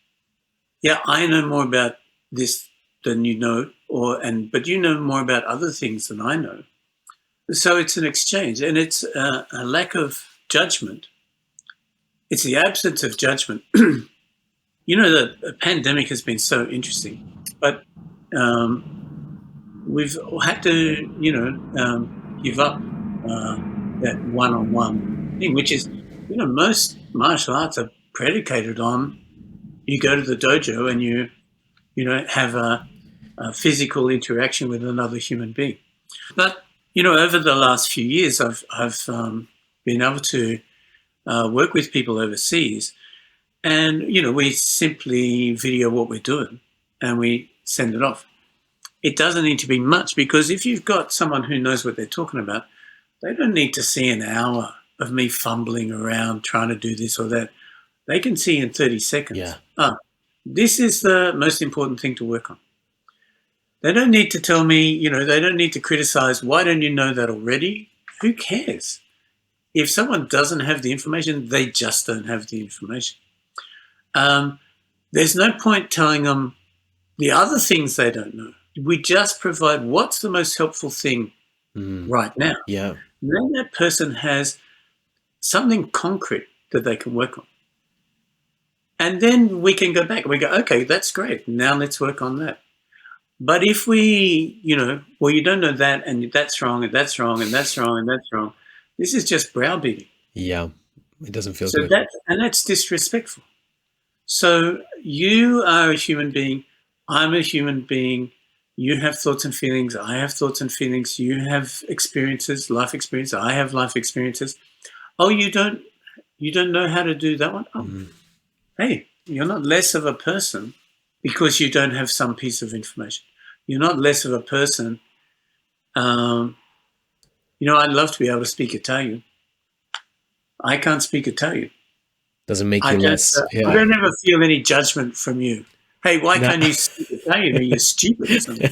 Yeah, I know more about this than you know, but you know more about other things than I know. So it's an exchange, and it's a lack of judgment. It's the absence of judgment. The pandemic has been so interesting, but we've had to, give up that one-on-one thing, which is, most martial arts are predicated on you go to the dojo and you have a physical interaction with another human being. But over the last few years, I've been able to work with people overseas, and we simply video what we're doing and we send it off. It doesn't need to be much, because if you've got someone who knows what they're talking about, they don't need to see an hour of me fumbling around trying to do this or that. They can see in 30 seconds. Yeah. This is the most important thing to work on. They don't need to tell me, they don't need to criticize. Why don't you know that already? Who cares? If someone doesn't have the information, they just don't have the information. There's no point telling them the other things they don't know. We just provide what's the most helpful thing right now. Yeah. And then that person has something concrete that they can work on. And then we can go back. We go, okay, that's great. Now let's work on that. But if we, well, you don't know that, and that's wrong, and that's wrong, and that's wrong, and that's wrong, this is just browbeating. Yeah. It doesn't feel So good. that's disrespectful. So you are a human being. I'm a human being. You have thoughts and feelings. I have thoughts and feelings. You have experiences, life experiences. I have life experiences. Oh, you don't know how to do that one? Oh, hey, you're not less of a person because you don't have some piece of information. You're not less of a person. I'd love to be able to speak Italian. I can't speak Italian. Doesn't make I you don't. less. I Yeah. don't ever feel any judgment from you. Hey, why No. can't you speak Italian? Are you stupid or something?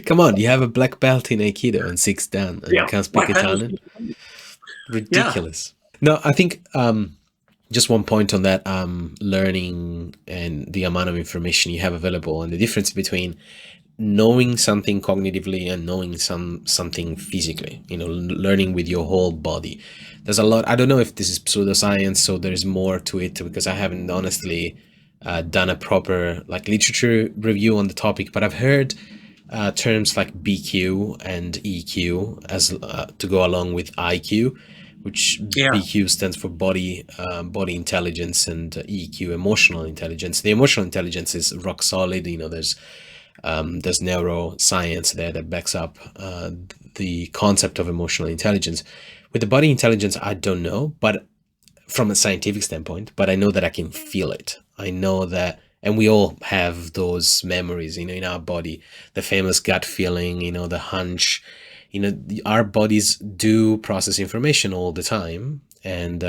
Come on, you have a black belt in Aikido and 6 dan, and you Yeah. can't Why speak can't you Italian? speak Italian? Yeah. Ridiculous. No, I think just one point on that learning and the amount of information you have available, and the difference between knowing something cognitively and knowing something physically, learning with your whole body. There's a lot. I don't know if this is pseudoscience, so there's more to it, because I haven't honestly done a proper literature review on the topic, but I've heard terms like BQ and EQ as to go along with IQ, which Yeah. BQ stands for body intelligence, and EQ emotional intelligence. The emotional intelligence is rock solid. There's neuroscience there that backs up the concept of emotional intelligence. With the body intelligence, I don't know, but from a scientific standpoint, but I know that I can feel it. I know that, and we all have those memories, in our body, the famous gut feeling, the hunch. Our bodies do process information all the time, and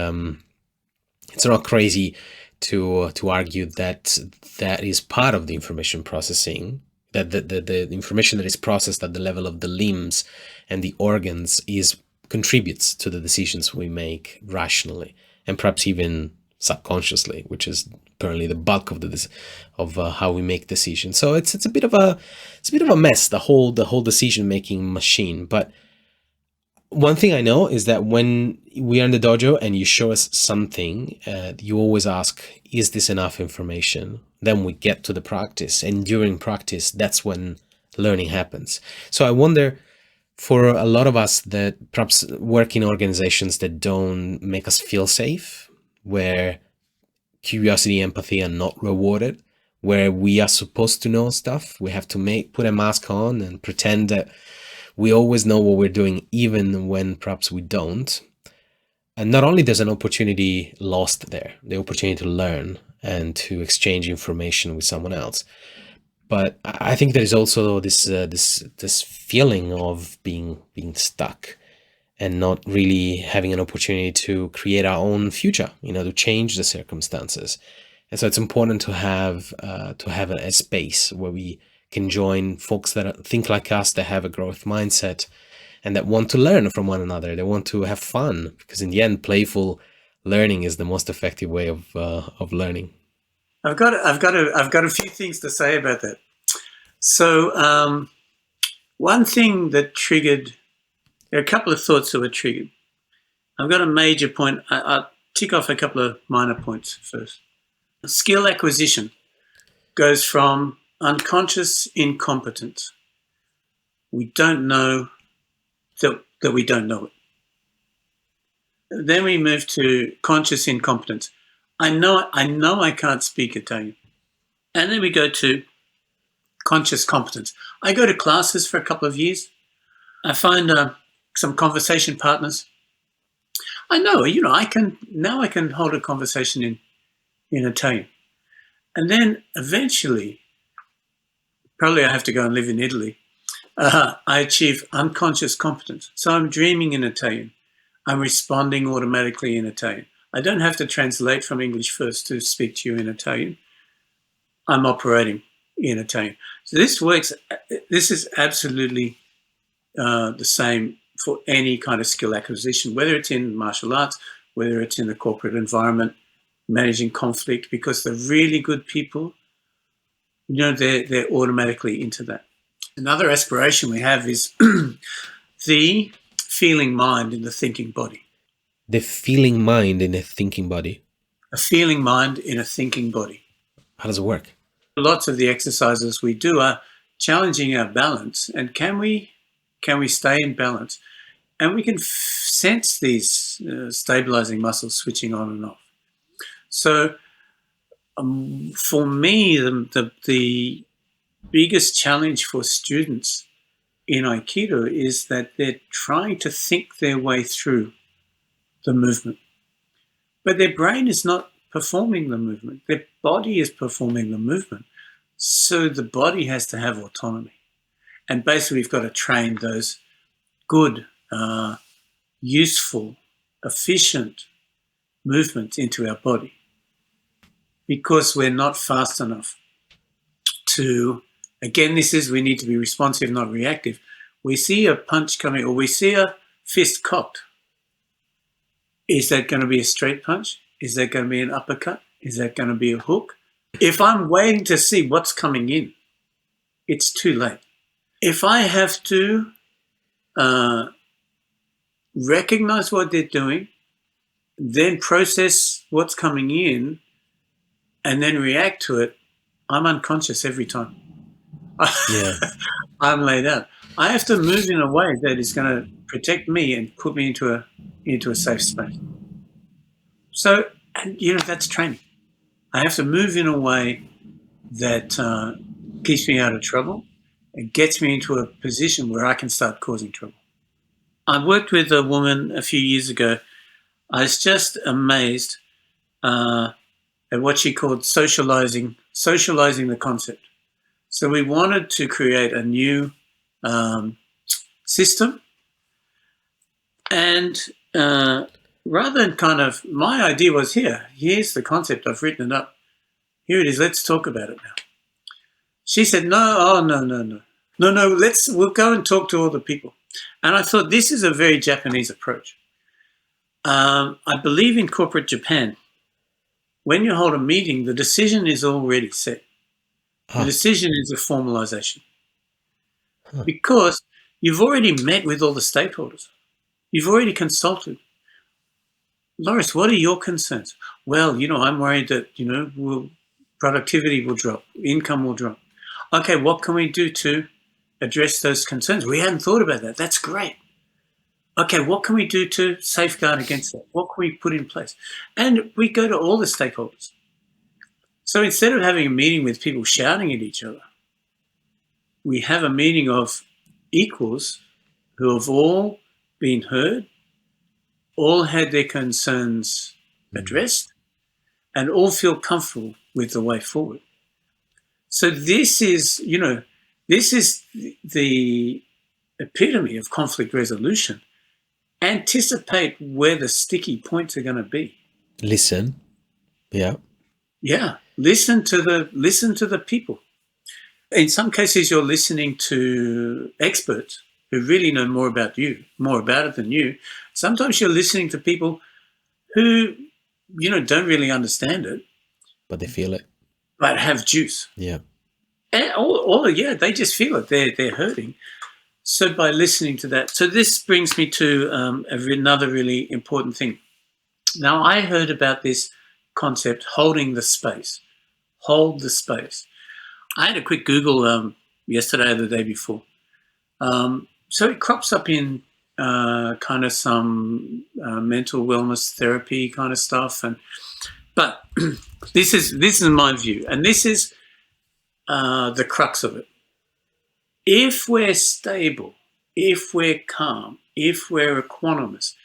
it's not crazy to argue that that is part of the information processing, that the information that is processed at the level of the limbs and the organs is contributes to the decisions we make rationally, and perhaps even subconsciously, which is apparently the bulk of how we make decisions. So it's a bit of a mess, the whole decision making machine. But one thing I know is that when we are in the dojo and you show us something, you always ask, is this enough information? Then we get to the practice, and during practice, that's when learning happens. So I wonder, for a lot of us that perhaps work in organizations that don't make us feel safe, where curiosity, empathy are not rewarded, where we are supposed to know stuff, we have to put a mask on and pretend that we always know what we're doing, even when perhaps we don't. And not only there's an opportunity lost there, the opportunity to learn and to exchange information with someone else, but I think there is also this feeling of being stuck and not really having an opportunity to create our own future, to change the circumstances. And so it's important to have a space where we can join folks that think like us, that have a growth mindset, and that want to learn from one another. They want to have fun, because in the end, playful learning is the most effective way of learning. I've got a few things to say about that. So one thing that triggered, there are a couple of thoughts that were triggered. I've got a major point. I'll tick off a couple of minor points first. Skill acquisition goes from unconscious incompetence. We don't know that we don't know it. Then we move to conscious incompetence. I know I can't speak Italian. And then we go to conscious competence. I go to classes for a couple of years. I find some conversation partners. I know, I can hold a conversation in Italian. And then eventually, probably I have to go and live in Italy. I achieve unconscious competence. So I'm dreaming in Italian. I'm responding automatically in Italian. I don't have to translate from English first to speak to you in Italian. I'm operating in Italian. So this works. This is absolutely the same for any kind of skill acquisition, whether it's in martial arts, whether it's in the corporate environment, managing conflict, because the really good people, they're automatically into that. Another aspiration we have is the feeling mind in the thinking body. The feeling mind in a thinking body. A feeling mind in a thinking body. How does it work? Lots of the exercises we do are challenging our balance, and can we stay in balance? And we can sense these stabilizing muscles switching on and off. So for me, the biggest challenge for students in Aikido is that they're trying to think their way through the movement, but their brain is not performing the movement. Their body is performing the movement. So the body has to have autonomy. And basically, we've got to train those good, useful, efficient movement into our body because we're not fast enough to, again, we need to be responsive, not reactive. We see a punch coming or we see a fist cocked. Is that going to be a straight punch? Is that going to be an uppercut? Is that going to be a hook? If I'm waiting to see what's coming in, it's too late. If I have to recognize what they're doing, then process what's coming in, and then react to it, I'm unconscious every time. Yeah. I'm laid out. I have to move in a way that is going to protect me and put me into a safe space. So, and that's training. I have to move in a way that keeps me out of trouble and gets me into a position where I can start causing trouble. I worked with a woman a few years ago. I was just amazed at what she called socializing the concept. So we wanted to create a new system, and rather than kind of, my idea was, here's the concept, I've written it up. Here it is, let's talk about it now. She said, no, no, we'll go and talk to all the people. And I thought, this is a very Japanese approach. I believe in corporate Japan, when you hold a meeting, the decision is already set. The decision is a formalization. Because you've already met with all the stakeholders. You've already consulted. Loris, what are your concerns? Well, I'm worried that, productivity will drop, income will drop. Okay, what can we do to address those concerns? We hadn't thought about that. That's great. Okay, what can we do to safeguard against that? What can we put in place? And we go to all the stakeholders. So instead of having a meeting with people shouting at each other, we have a meeting of equals who have all been heard, all had their concerns addressed, and all feel comfortable with the way forward. So this is the epitome of conflict resolution. Anticipate where the sticky points are going to be. Listen. Yeah. Yeah. Listen to the people. In some cases, you're listening to experts who really know more about it than you. Sometimes you're listening to people who, don't really understand it. But they feel it. But have juice. Yeah. And they just feel it. They're hurting. So by listening to that, so this brings me to another really important thing. Now, I heard about this concept, holding the space. Hold the space. I had a quick Google yesterday or the day before. So it crops up in kind of some mental wellness therapy kind of stuff, but this is my view, and this is the crux of it. If we're stable, if we're calm, if we're equanimous,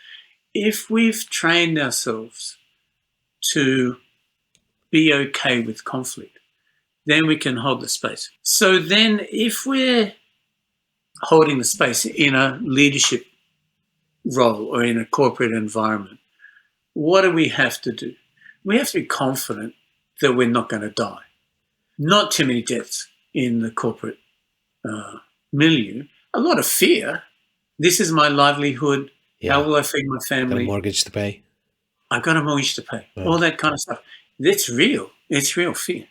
if we've trained ourselves to be okay with conflict, then we can hold the space. So then if we're holding the space in a leadership role or in a corporate environment, what do we have to do? We have to be confident that we're not going to die. Not too many deaths in the corporate milieu. A lot of fear. This is my livelihood. Yeah. How will I feed my family? Got a mortgage to pay. I've got a mortgage to pay. All that kind of stuff. It's real. It's real fear.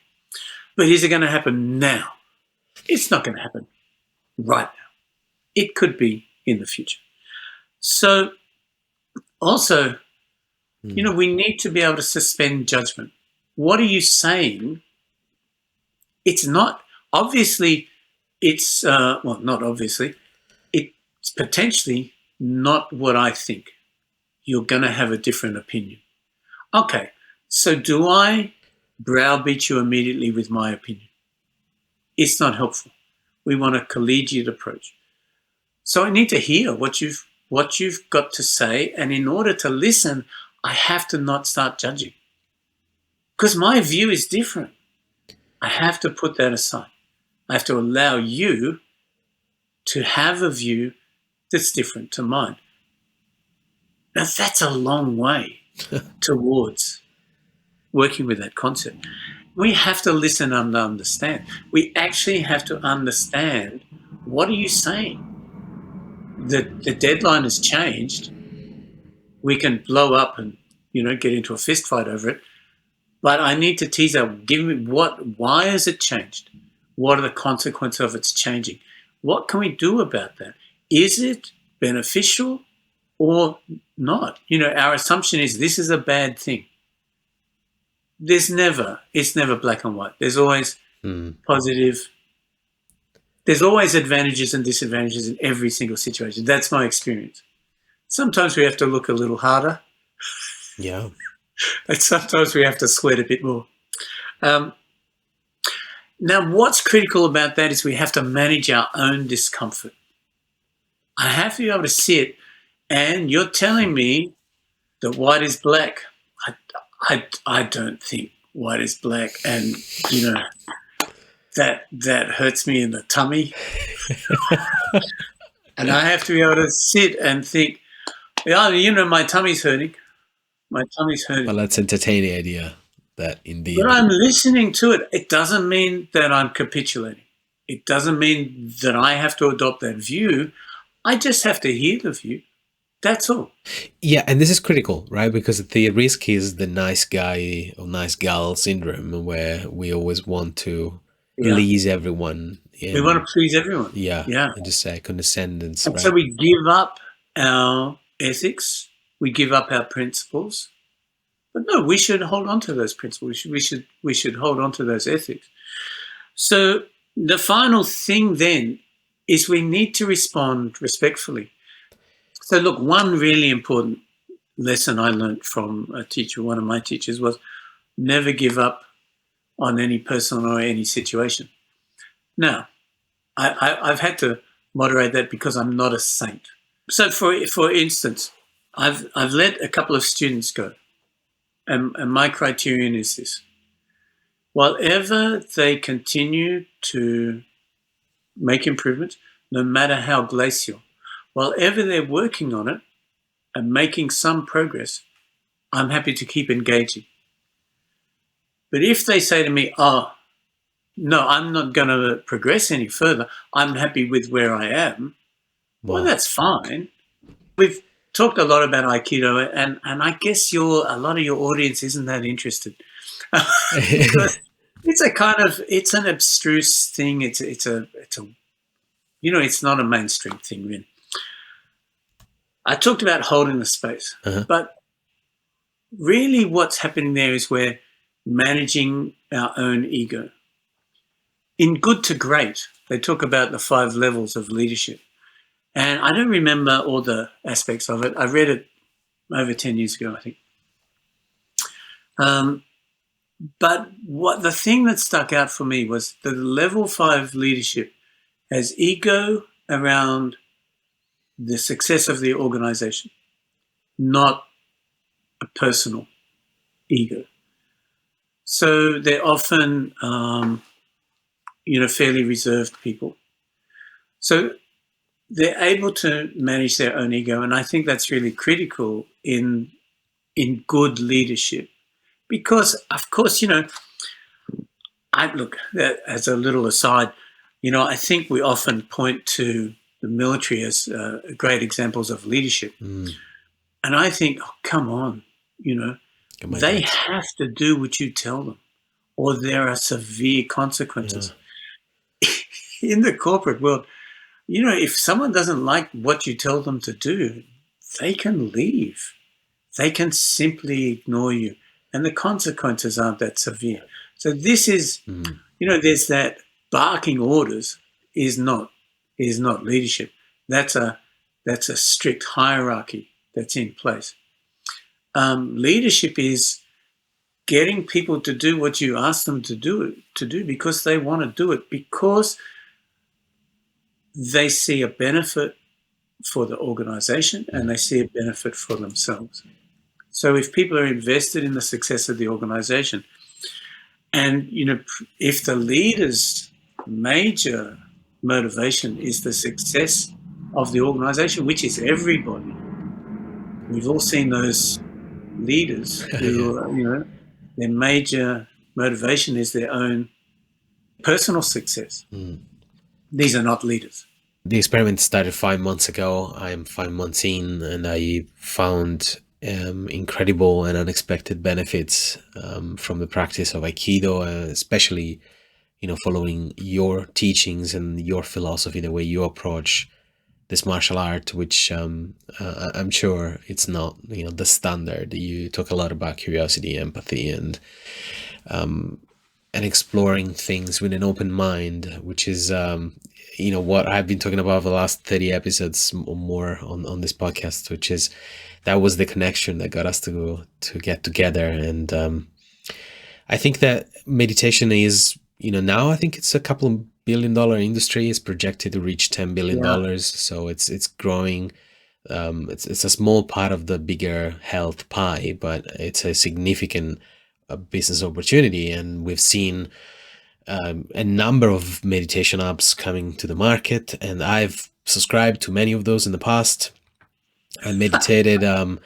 But is it going to happen now? It's not going to happen right now. It could be in the future. So also, we need to be able to suspend judgment. What are you saying? It's not, obviously, it's, not obviously, it's potentially not what I think. You're going to have a different opinion. Okay, so do I browbeat you immediately with my opinion? It's not helpful. We want a collegiate approach. So I need to hear what you've got to say, and in order to listen, I have to not start judging. Because my view is different. I have to put that aside. I have to allow you to have a view that's different to mine. Now, that's a long way towards working with that concept. We have to listen and understand. We actually have to understand, what are you saying? The deadline has changed. We can blow up and, get into a fist fight over it. But I need to tease out, give me why has it changed? What are the consequences of its changing? What can we do about that? Is it beneficial or not? Our assumption is this is a bad thing. It's never black and white. There's always positive. There's always advantages and disadvantages in every single situation. That's my experience. Sometimes we have to look a little harder. Yeah. And sometimes we have to sweat a bit more. Now, what's critical about that is we have to manage our own discomfort. I have to be able to sit, and you're telling me that white is black. I don't think white is black, and that hurts me in the tummy. And I have to be able to sit and think, my tummy's hurting. My tummy's hurting. Well, let's entertain the idea that indeed. But I'm listening to it. It doesn't mean that I'm capitulating. It doesn't mean that I have to adopt that view. I just have to hear the view. That's all. Yeah, and this is critical, right? Because the risk is the nice guy or nice gal syndrome, where we always want to please everyone. We want to please everyone. Yeah. And just say condescendence. And so we give up our ethics. We give up our principles. But no, we should hold on to those principles. We should hold on to those ethics. So the final thing then is we need to respond respectfully. So look, one really important lesson I learned from a teacher, one of my teachers, was never give up on any person or any situation. Now, I've had to moderate that because I'm not a saint. So for instance, I've let a couple of students go. And my criterion is this. While ever they continue to make improvements, no matter how glacial, while ever they're working on it and making some progress, I'm happy to keep engaging. But if they say to me, no, I'm not going to progress any further, I'm happy with where I am, well, that's fine. We've talked a lot about Aikido, and I guess a lot of your audience isn't that interested. It's an abstruse thing. It's not a mainstream thing, really. I talked about holding the space, but really what's happening there is we're managing our own ego. In Good to Great, they talk about the 5 levels of leadership. And I don't remember all the aspects of it. I read it over 10 years ago, I think. But the thing that stuck out for me was that the level 5 leadership has ego around the success of the organization, not a personal ego. So they're often, fairly reserved people. So they're able to manage their own ego, and I think that's really critical in good leadership. Because, of course, as a little aside, I think we often point to the military as great examples of leadership. And I think, come on, they have to do what you tell them, or there are severe consequences. In the corporate world, if someone doesn't like what you tell them to do, they can leave. They can simply ignore you, and the consequences aren't that severe. So this is, there's that barking orders is not leadership. That's a strict hierarchy that's in place. Leadership is getting people to do what you ask them to do because they want to do it, because they see a benefit for the organization and they see a benefit for themselves. So if people are invested in the success of the organization, and if the leader's major motivation is the success of the organization, which is everybody, we've all seen those leaders Yeah. who, their major motivation is their own personal success. These are not leaders. The experiment started 5 months ago. I'm 5 months in, and I found incredible and unexpected benefits from the practice of Aikido, especially following your teachings and your philosophy, the way you approach this martial art, which I'm sure it's not the standard. You talk a lot about curiosity, empathy, and exploring things with an open mind, which is what I've been talking about for the last 30 episodes or more on this podcast, which is that was the connection that got us to get together. And I think that meditation is, now I think it's a couple of $1 billion industry. Is projected to reach $10 billion. So it's growing. It's a small part of the bigger health pie, but it's a significant business opportunity. And we've seen a number of meditation apps coming to the market, and I've subscribed to many of those in the past. I meditated I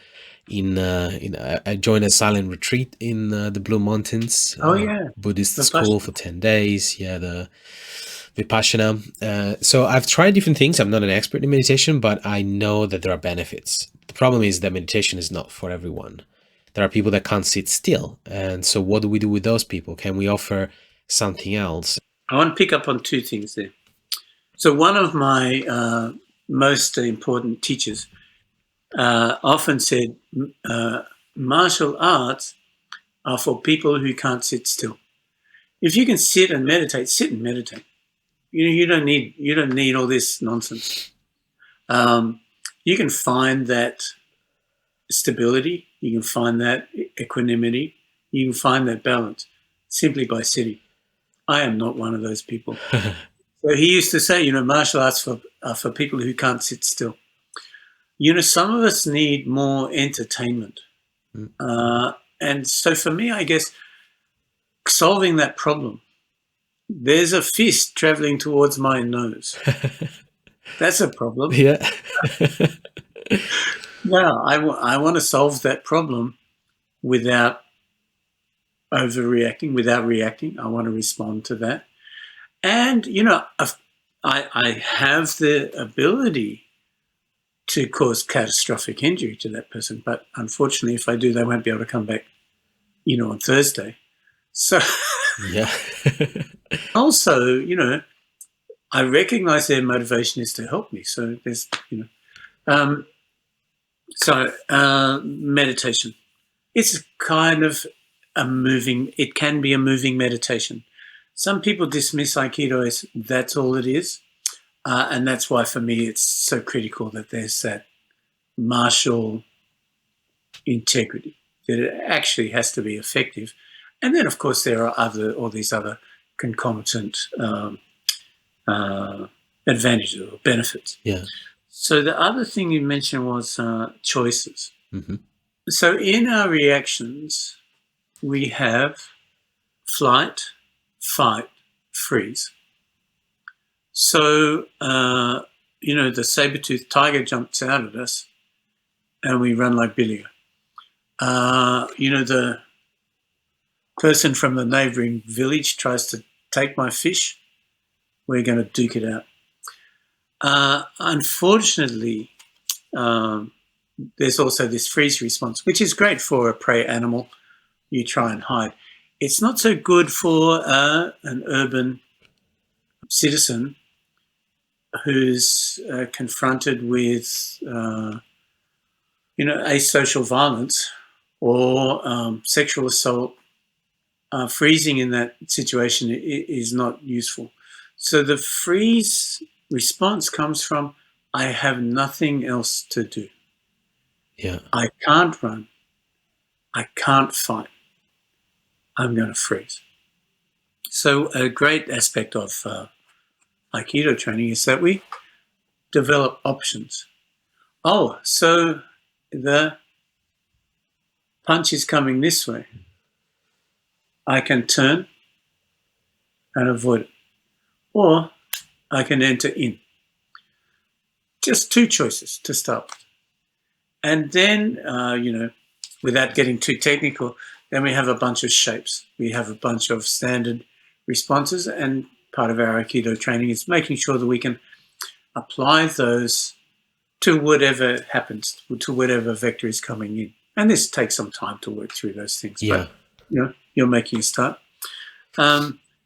joined a silent retreat in the Blue Mountains, Oh, yeah. Buddhist The school for 10 days. Yeah, the Vipassana. So I've tried different things. I'm not an expert in meditation, but I know that there are benefits. The problem is that meditation is not for everyone. There are people that can't sit still. And so what do we do with those people? Can we offer something else? I want to pick up on two things there. So one of my most important teachers often said, martial arts are for people who can't sit still. If you can sit and meditate, sit and meditate. You don't need all this nonsense. You can find that stability. You can find that equanimity. You can find that balance simply by sitting. I am not one of those people. So he used to say, martial arts are for people who can't sit still. Some of us need more entertainment. And so for me, I guess, solving that problem, there's a fist traveling towards my nose. That's a problem. Yeah. Now, I want to solve that problem without overreacting, without reacting. I want to respond to that. And, I have the ability to cause catastrophic injury to that person. But unfortunately, if I do, they won't be able to come back, on Thursday. So Yeah. also, I recognize their motivation is to help me. So there's, meditation. It's kind of it can be a moving meditation. Some people dismiss Aikido as that's all it is. And that's why, for me, it's so critical that there's that martial integrity, that it actually has to be effective. And then, of course, there are all these other concomitant advantages or benefits. Yeah. So the other thing you mentioned was choices. Mm-hmm. So in our reactions, we have flight, fight, freeze. So, the saber-toothed tiger jumps out at us and we run like Billy. The person from the neighboring village tries to take my fish. We're going to duke it out. Unfortunately, there's also this freeze response, which is great for a prey animal. You try and hide. It's not so good for an urban citizen who's confronted with, asocial violence or sexual assault. Freezing in that situation is not useful. So the freeze response comes from, I have nothing else to do. Yeah. I can't run. I can't fight. I'm going to freeze. So a great aspect of Aikido training is that we develop options. Oh, so the punch is coming this way. I can turn and avoid it. Or I can enter in. Just two choices to start with. And then, without getting too technical, then we have a bunch of shapes. We have a bunch of standard responses, and part of our Aikido training is making sure that we can apply those to whatever happens, to whatever vector is coming in. And this takes some time to work through those things, Yeah. but you're making a start.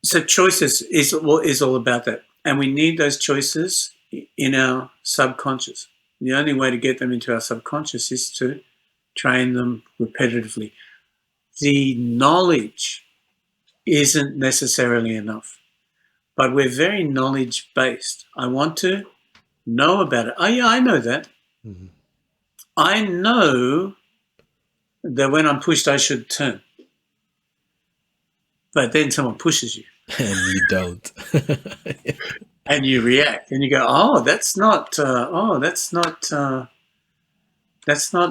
So choices is all about that, and we need those choices in our subconscious. The only way to get them into our subconscious is to train them repetitively. The knowledge isn't necessarily enough, but we're very knowledge based. I want to know about it. Oh yeah, I know that. Mm-hmm. I know that when I'm pushed, I should turn. But then someone pushes you. And you don't. And you react, and you go, "Oh, that's not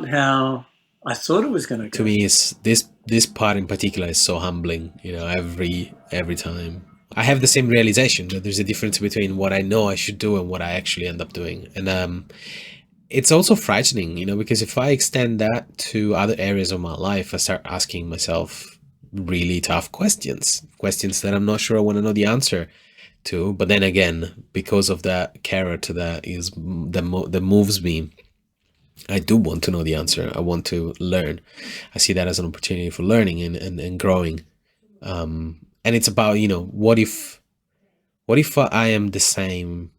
how I thought it was going to go." To me, is this part in particular is so humbling. Every time I have the same realization that there's a difference between what I know I should do and what I actually end up doing, and it's also frightening, because if I extend that to other areas of my life, I start asking myself really tough questions that I'm not sure I want to know the answer to. But then again, because of that carrot to that is that moves me, I do want to know the answer. I want to learn. I see that as an opportunity for learning and growing. And it's about, what if I am the same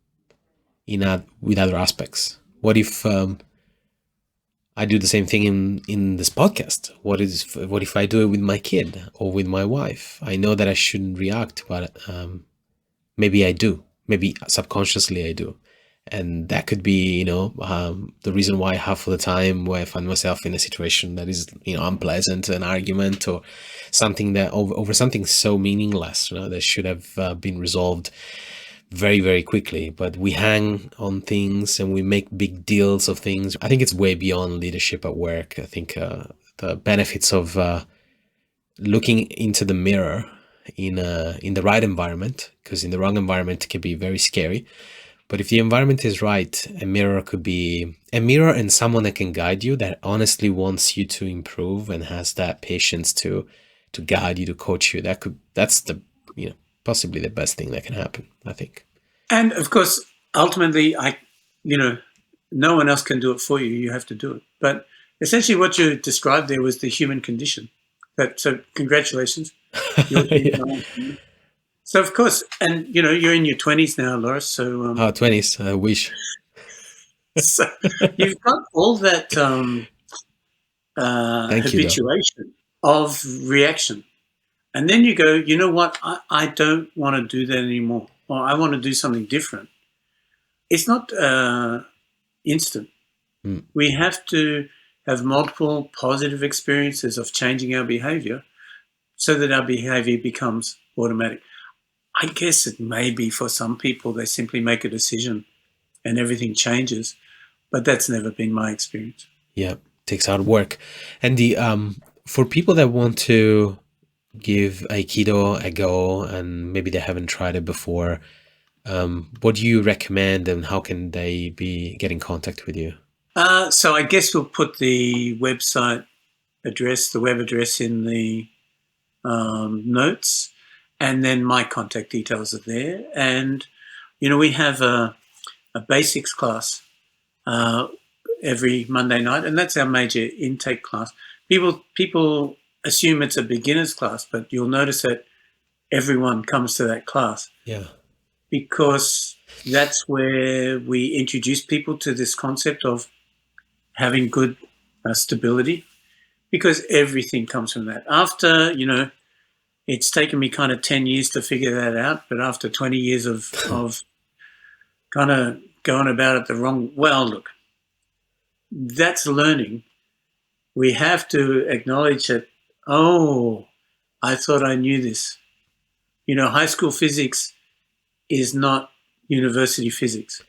with other aspects? What if I do the same thing in this podcast? What if I do it with my kid or with my wife? I know that I shouldn't react, but maybe I do. Maybe subconsciously I do. And that could be, the reason why half of the time where I find myself in a situation that is, unpleasant, an argument or something that over something so meaningless, that should have been resolved very, very quickly. But we hang on things and we make big deals of things. I think it's way beyond leadership at work. I think the benefits of looking into the mirror in the right environment, because in the wrong environment it can be very scary. But if the environment is right, a mirror could be a mirror and someone that can guide you, that honestly wants you to improve and has that patience to guide you, to coach you. That's the possibly the best thing that can happen, I think. And of course, ultimately, no one else can do it for you. You have to do it. But essentially, what you described there was the human condition. So congratulations. Yeah. So of course, and you're in your 20s now, Loris. So 20s, I wish. So you've got all that habituation of reaction, and then you go, you know what? I don't want to do that anymore, or I want to do something different. It's not instant. We have to have multiple positive experiences of changing our behavior so that our behavior becomes automatic. I guess it may be for some people, they simply make a decision and everything changes, but that's never been my experience. Yeah, it takes hard work. And for people that want to give Aikido a go and maybe they haven't tried it before, what do you recommend and how can they get in contact with you? So I guess we'll put the website address, the web address in the notes, and then my contact details are there. And, we have a basics class every Monday night, and that's our major intake class. People assume it's a beginner's class, but you'll notice that everyone comes to that class. Yeah. Because that's where we introduce people to this concept of having good stability, because everything comes from that. After, it's taken me kind of 10 years to figure that out, but after 20 years of kind of going about it the wrong, well, look, that's learning. We have to acknowledge that, I thought I knew this. High school physics is not university physics.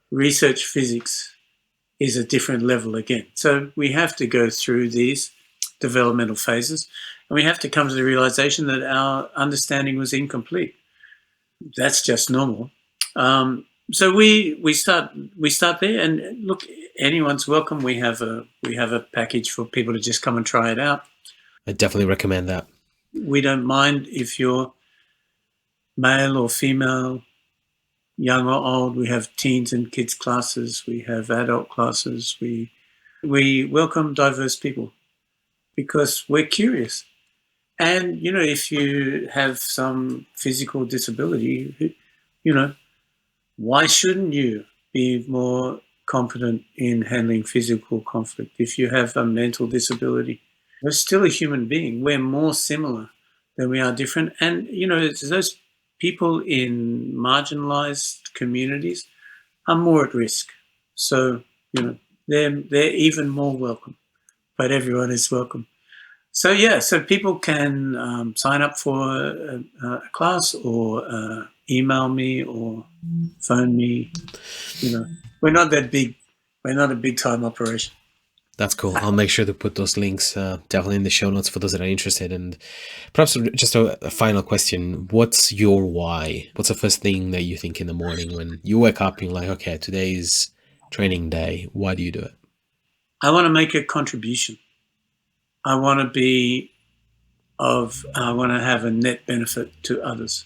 Research physics is a different level again. So we have to go through these developmental phases, and we have to come to the realization that our understanding was incomplete. That's just normal. So we start there, and look, anyone's welcome. We have a package for people to just come and try it out. I definitely recommend that. We don't mind if you're male or female, young or old. We have teens and kids classes. We have adult classes. We welcome diverse people because we're curious. And if you have some physical disability, you know, why shouldn't you be more competent in handling physical conflict? If you have a mental disability, we're still a human being. We're more similar than we are different. And it's those people in marginalized communities are more at risk. So they're even more welcome. But everyone is welcome. So so people can sign up for a class or email me or phone me. We're not that big. We're not a big time operation. That's cool. I'll make sure to put those links definitely in the show notes for those that are interested. And perhaps just a final question. What's your why? What's the first thing that you think in the morning when you wake up and you're like, okay, today is training day. Why do you do it? I want to make a contribution. I want to I want to have a net benefit to others.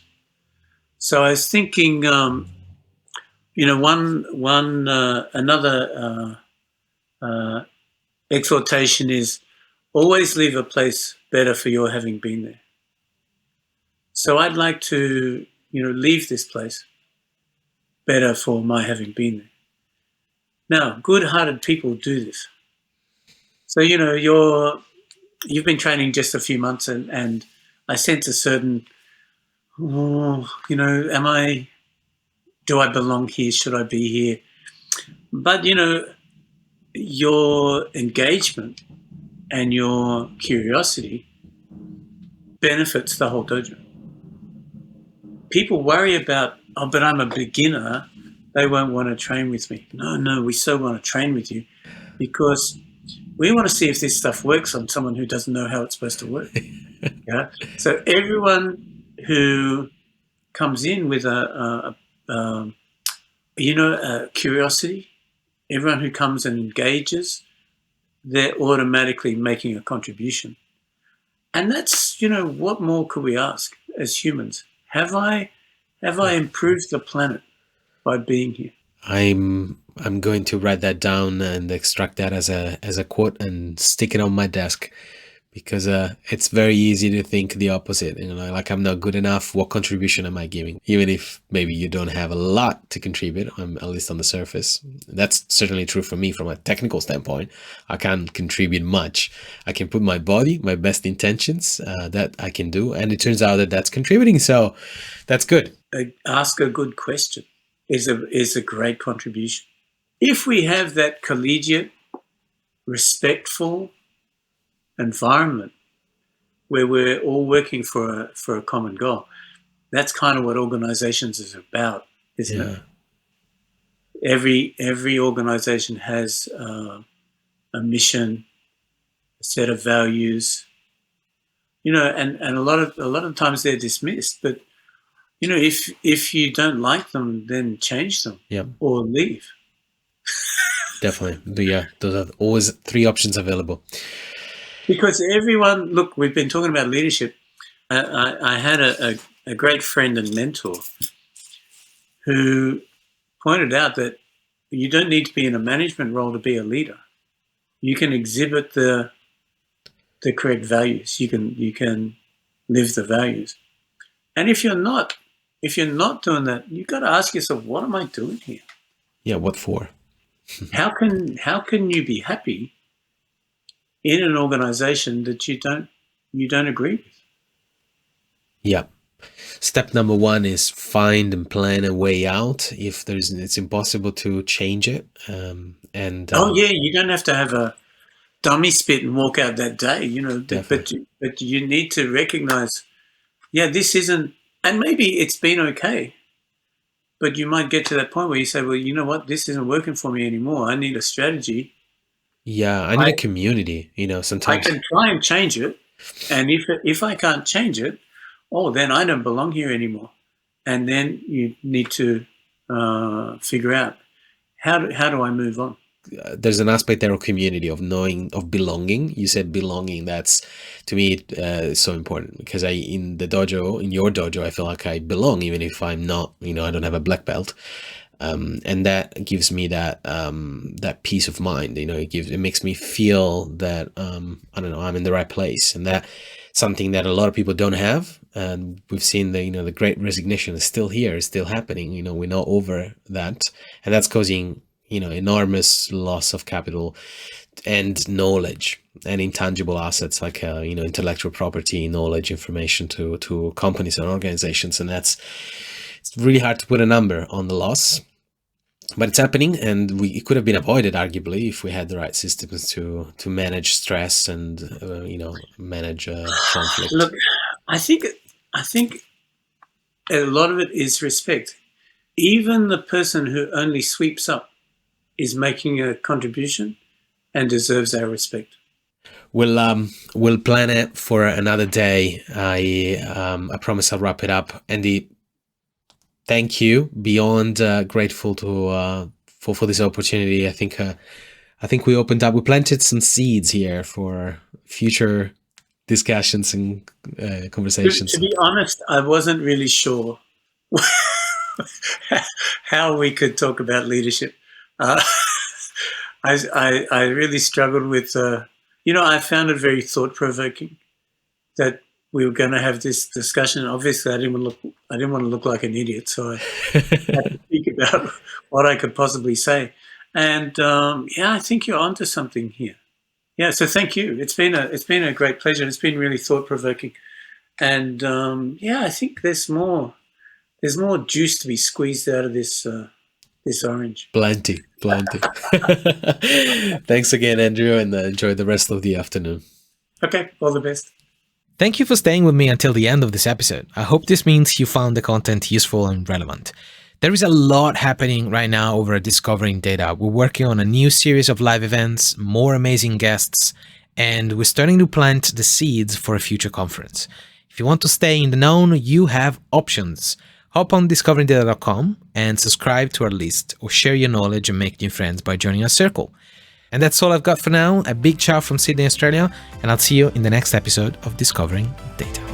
So I was thinking, another exhortation is always leave a place better for your having been there. So I'd like to, leave this place better for my having been there. Now, good-hearted people do this. So, you've been training just a few months and I sense a certain, do I belong here? Should I be here? But, your engagement and your curiosity benefits the whole dojo. People worry about, but I'm a beginner. They won't want to train with me. No, we so want to train with you because we want to see if this stuff works on someone who doesn't know how it's supposed to work. Yeah. So everyone who comes in with a curiosity, everyone who comes and engages, they're automatically making a contribution. And that's, what more could we ask as humans? Have I improved the planet by being here? I'm going to write that down and extract that as a quote and stick it on my desk, because it's very easy to think the opposite. Like I'm not good enough. What contribution am I giving? Even if maybe you don't have a lot to contribute, at least on the surface. That's certainly true for me from a technical standpoint. I can't contribute much. I can put my body, my best intentions, that I can do, and it turns out that that's contributing. So that's good. Ask a good question is a great contribution. If we have that collegiate, respectful environment where we're all working for a common goal, that's kind of what organizations is about, isn't it? Every organization has a mission, a set of values, and a lot of times they're dismissed. But if you don't like them, then change them or leave. Definitely. But yeah, those are always 3 options available. Because everyone, look, we've been talking about leadership. I had a great friend and mentor who pointed out that you don't need to be in a management role to be a leader. You can exhibit the correct values. You can live the values. And if you're not doing that, you've got to ask yourself, what am I doing here? Yeah, what for? How can you be happy in an organization that you don't agree with? Yeah. Step number 1 is find and plan a way out if it's impossible to change it. You don't have to have a dummy spit and walk out that day, but you need to recognize, this isn't, and maybe it's been okay, but you might get to that point where you say, well, you know what, this isn't working for me anymore. I need a strategy. Yeah, I need a community, sometimes. I can try and change it, and if I can't change it, then I don't belong here anymore. And then you need to figure out how do I move on. There's an aspect there of community, of knowing, of belonging. You said belonging. That's, to me, so important, because in the dojo, in your dojo, I feel like I belong, even if I'm not, I don't have a black belt. And that gives me that that peace of mind. It makes me feel that I don't know, I'm in the right place, and that something that a lot of people don't have. And we've seen the Great Resignation is still here, is still happening. We're not over that, and that's causing enormous loss of capital and knowledge and intangible assets like intellectual property, knowledge, information to companies and organizations. And it's really hard to put a number on the loss, but it's happening, and it could have been avoided, arguably, if we had the right systems to manage stress and manage conflict. Look, I think a lot of it is respect. Even the person who only sweeps up is making a contribution and deserves our respect. We'll plan it for another day. I promise I'll wrap it up. Andy, thank you. Beyond grateful to for this opportunity. I think we planted some seeds here for future discussions and conversations. To be honest, I wasn't really sure how we could talk about leadership. I really struggled with, I found it very thought-provoking that we were going to have this discussion. Obviously, I didn't want to look like an idiot, so I had to think about what I could possibly say. And I think you're onto something here. Yeah, so thank you. It's been a great pleasure. It's been really thought-provoking, and I think there's more juice to be squeezed out of this orange. Plenty. Thanks again, Andrew, and enjoy the rest of the afternoon. Okay, all the best. Thank you for staying with me until the end of this episode. I hope this means you found the content useful and relevant. There is a lot happening right now over at Discovering Data. We're working on a new series of live events, more amazing guests, and we're starting to plant the seeds for a future conference. If you want to stay in the know, you have options. Hop on discoveringdata.com and subscribe to our list, or share your knowledge and make new friends by joining our circle. And that's all I've got for now. A big ciao from Sydney, Australia, and I'll see you in the next episode of Discovering Data.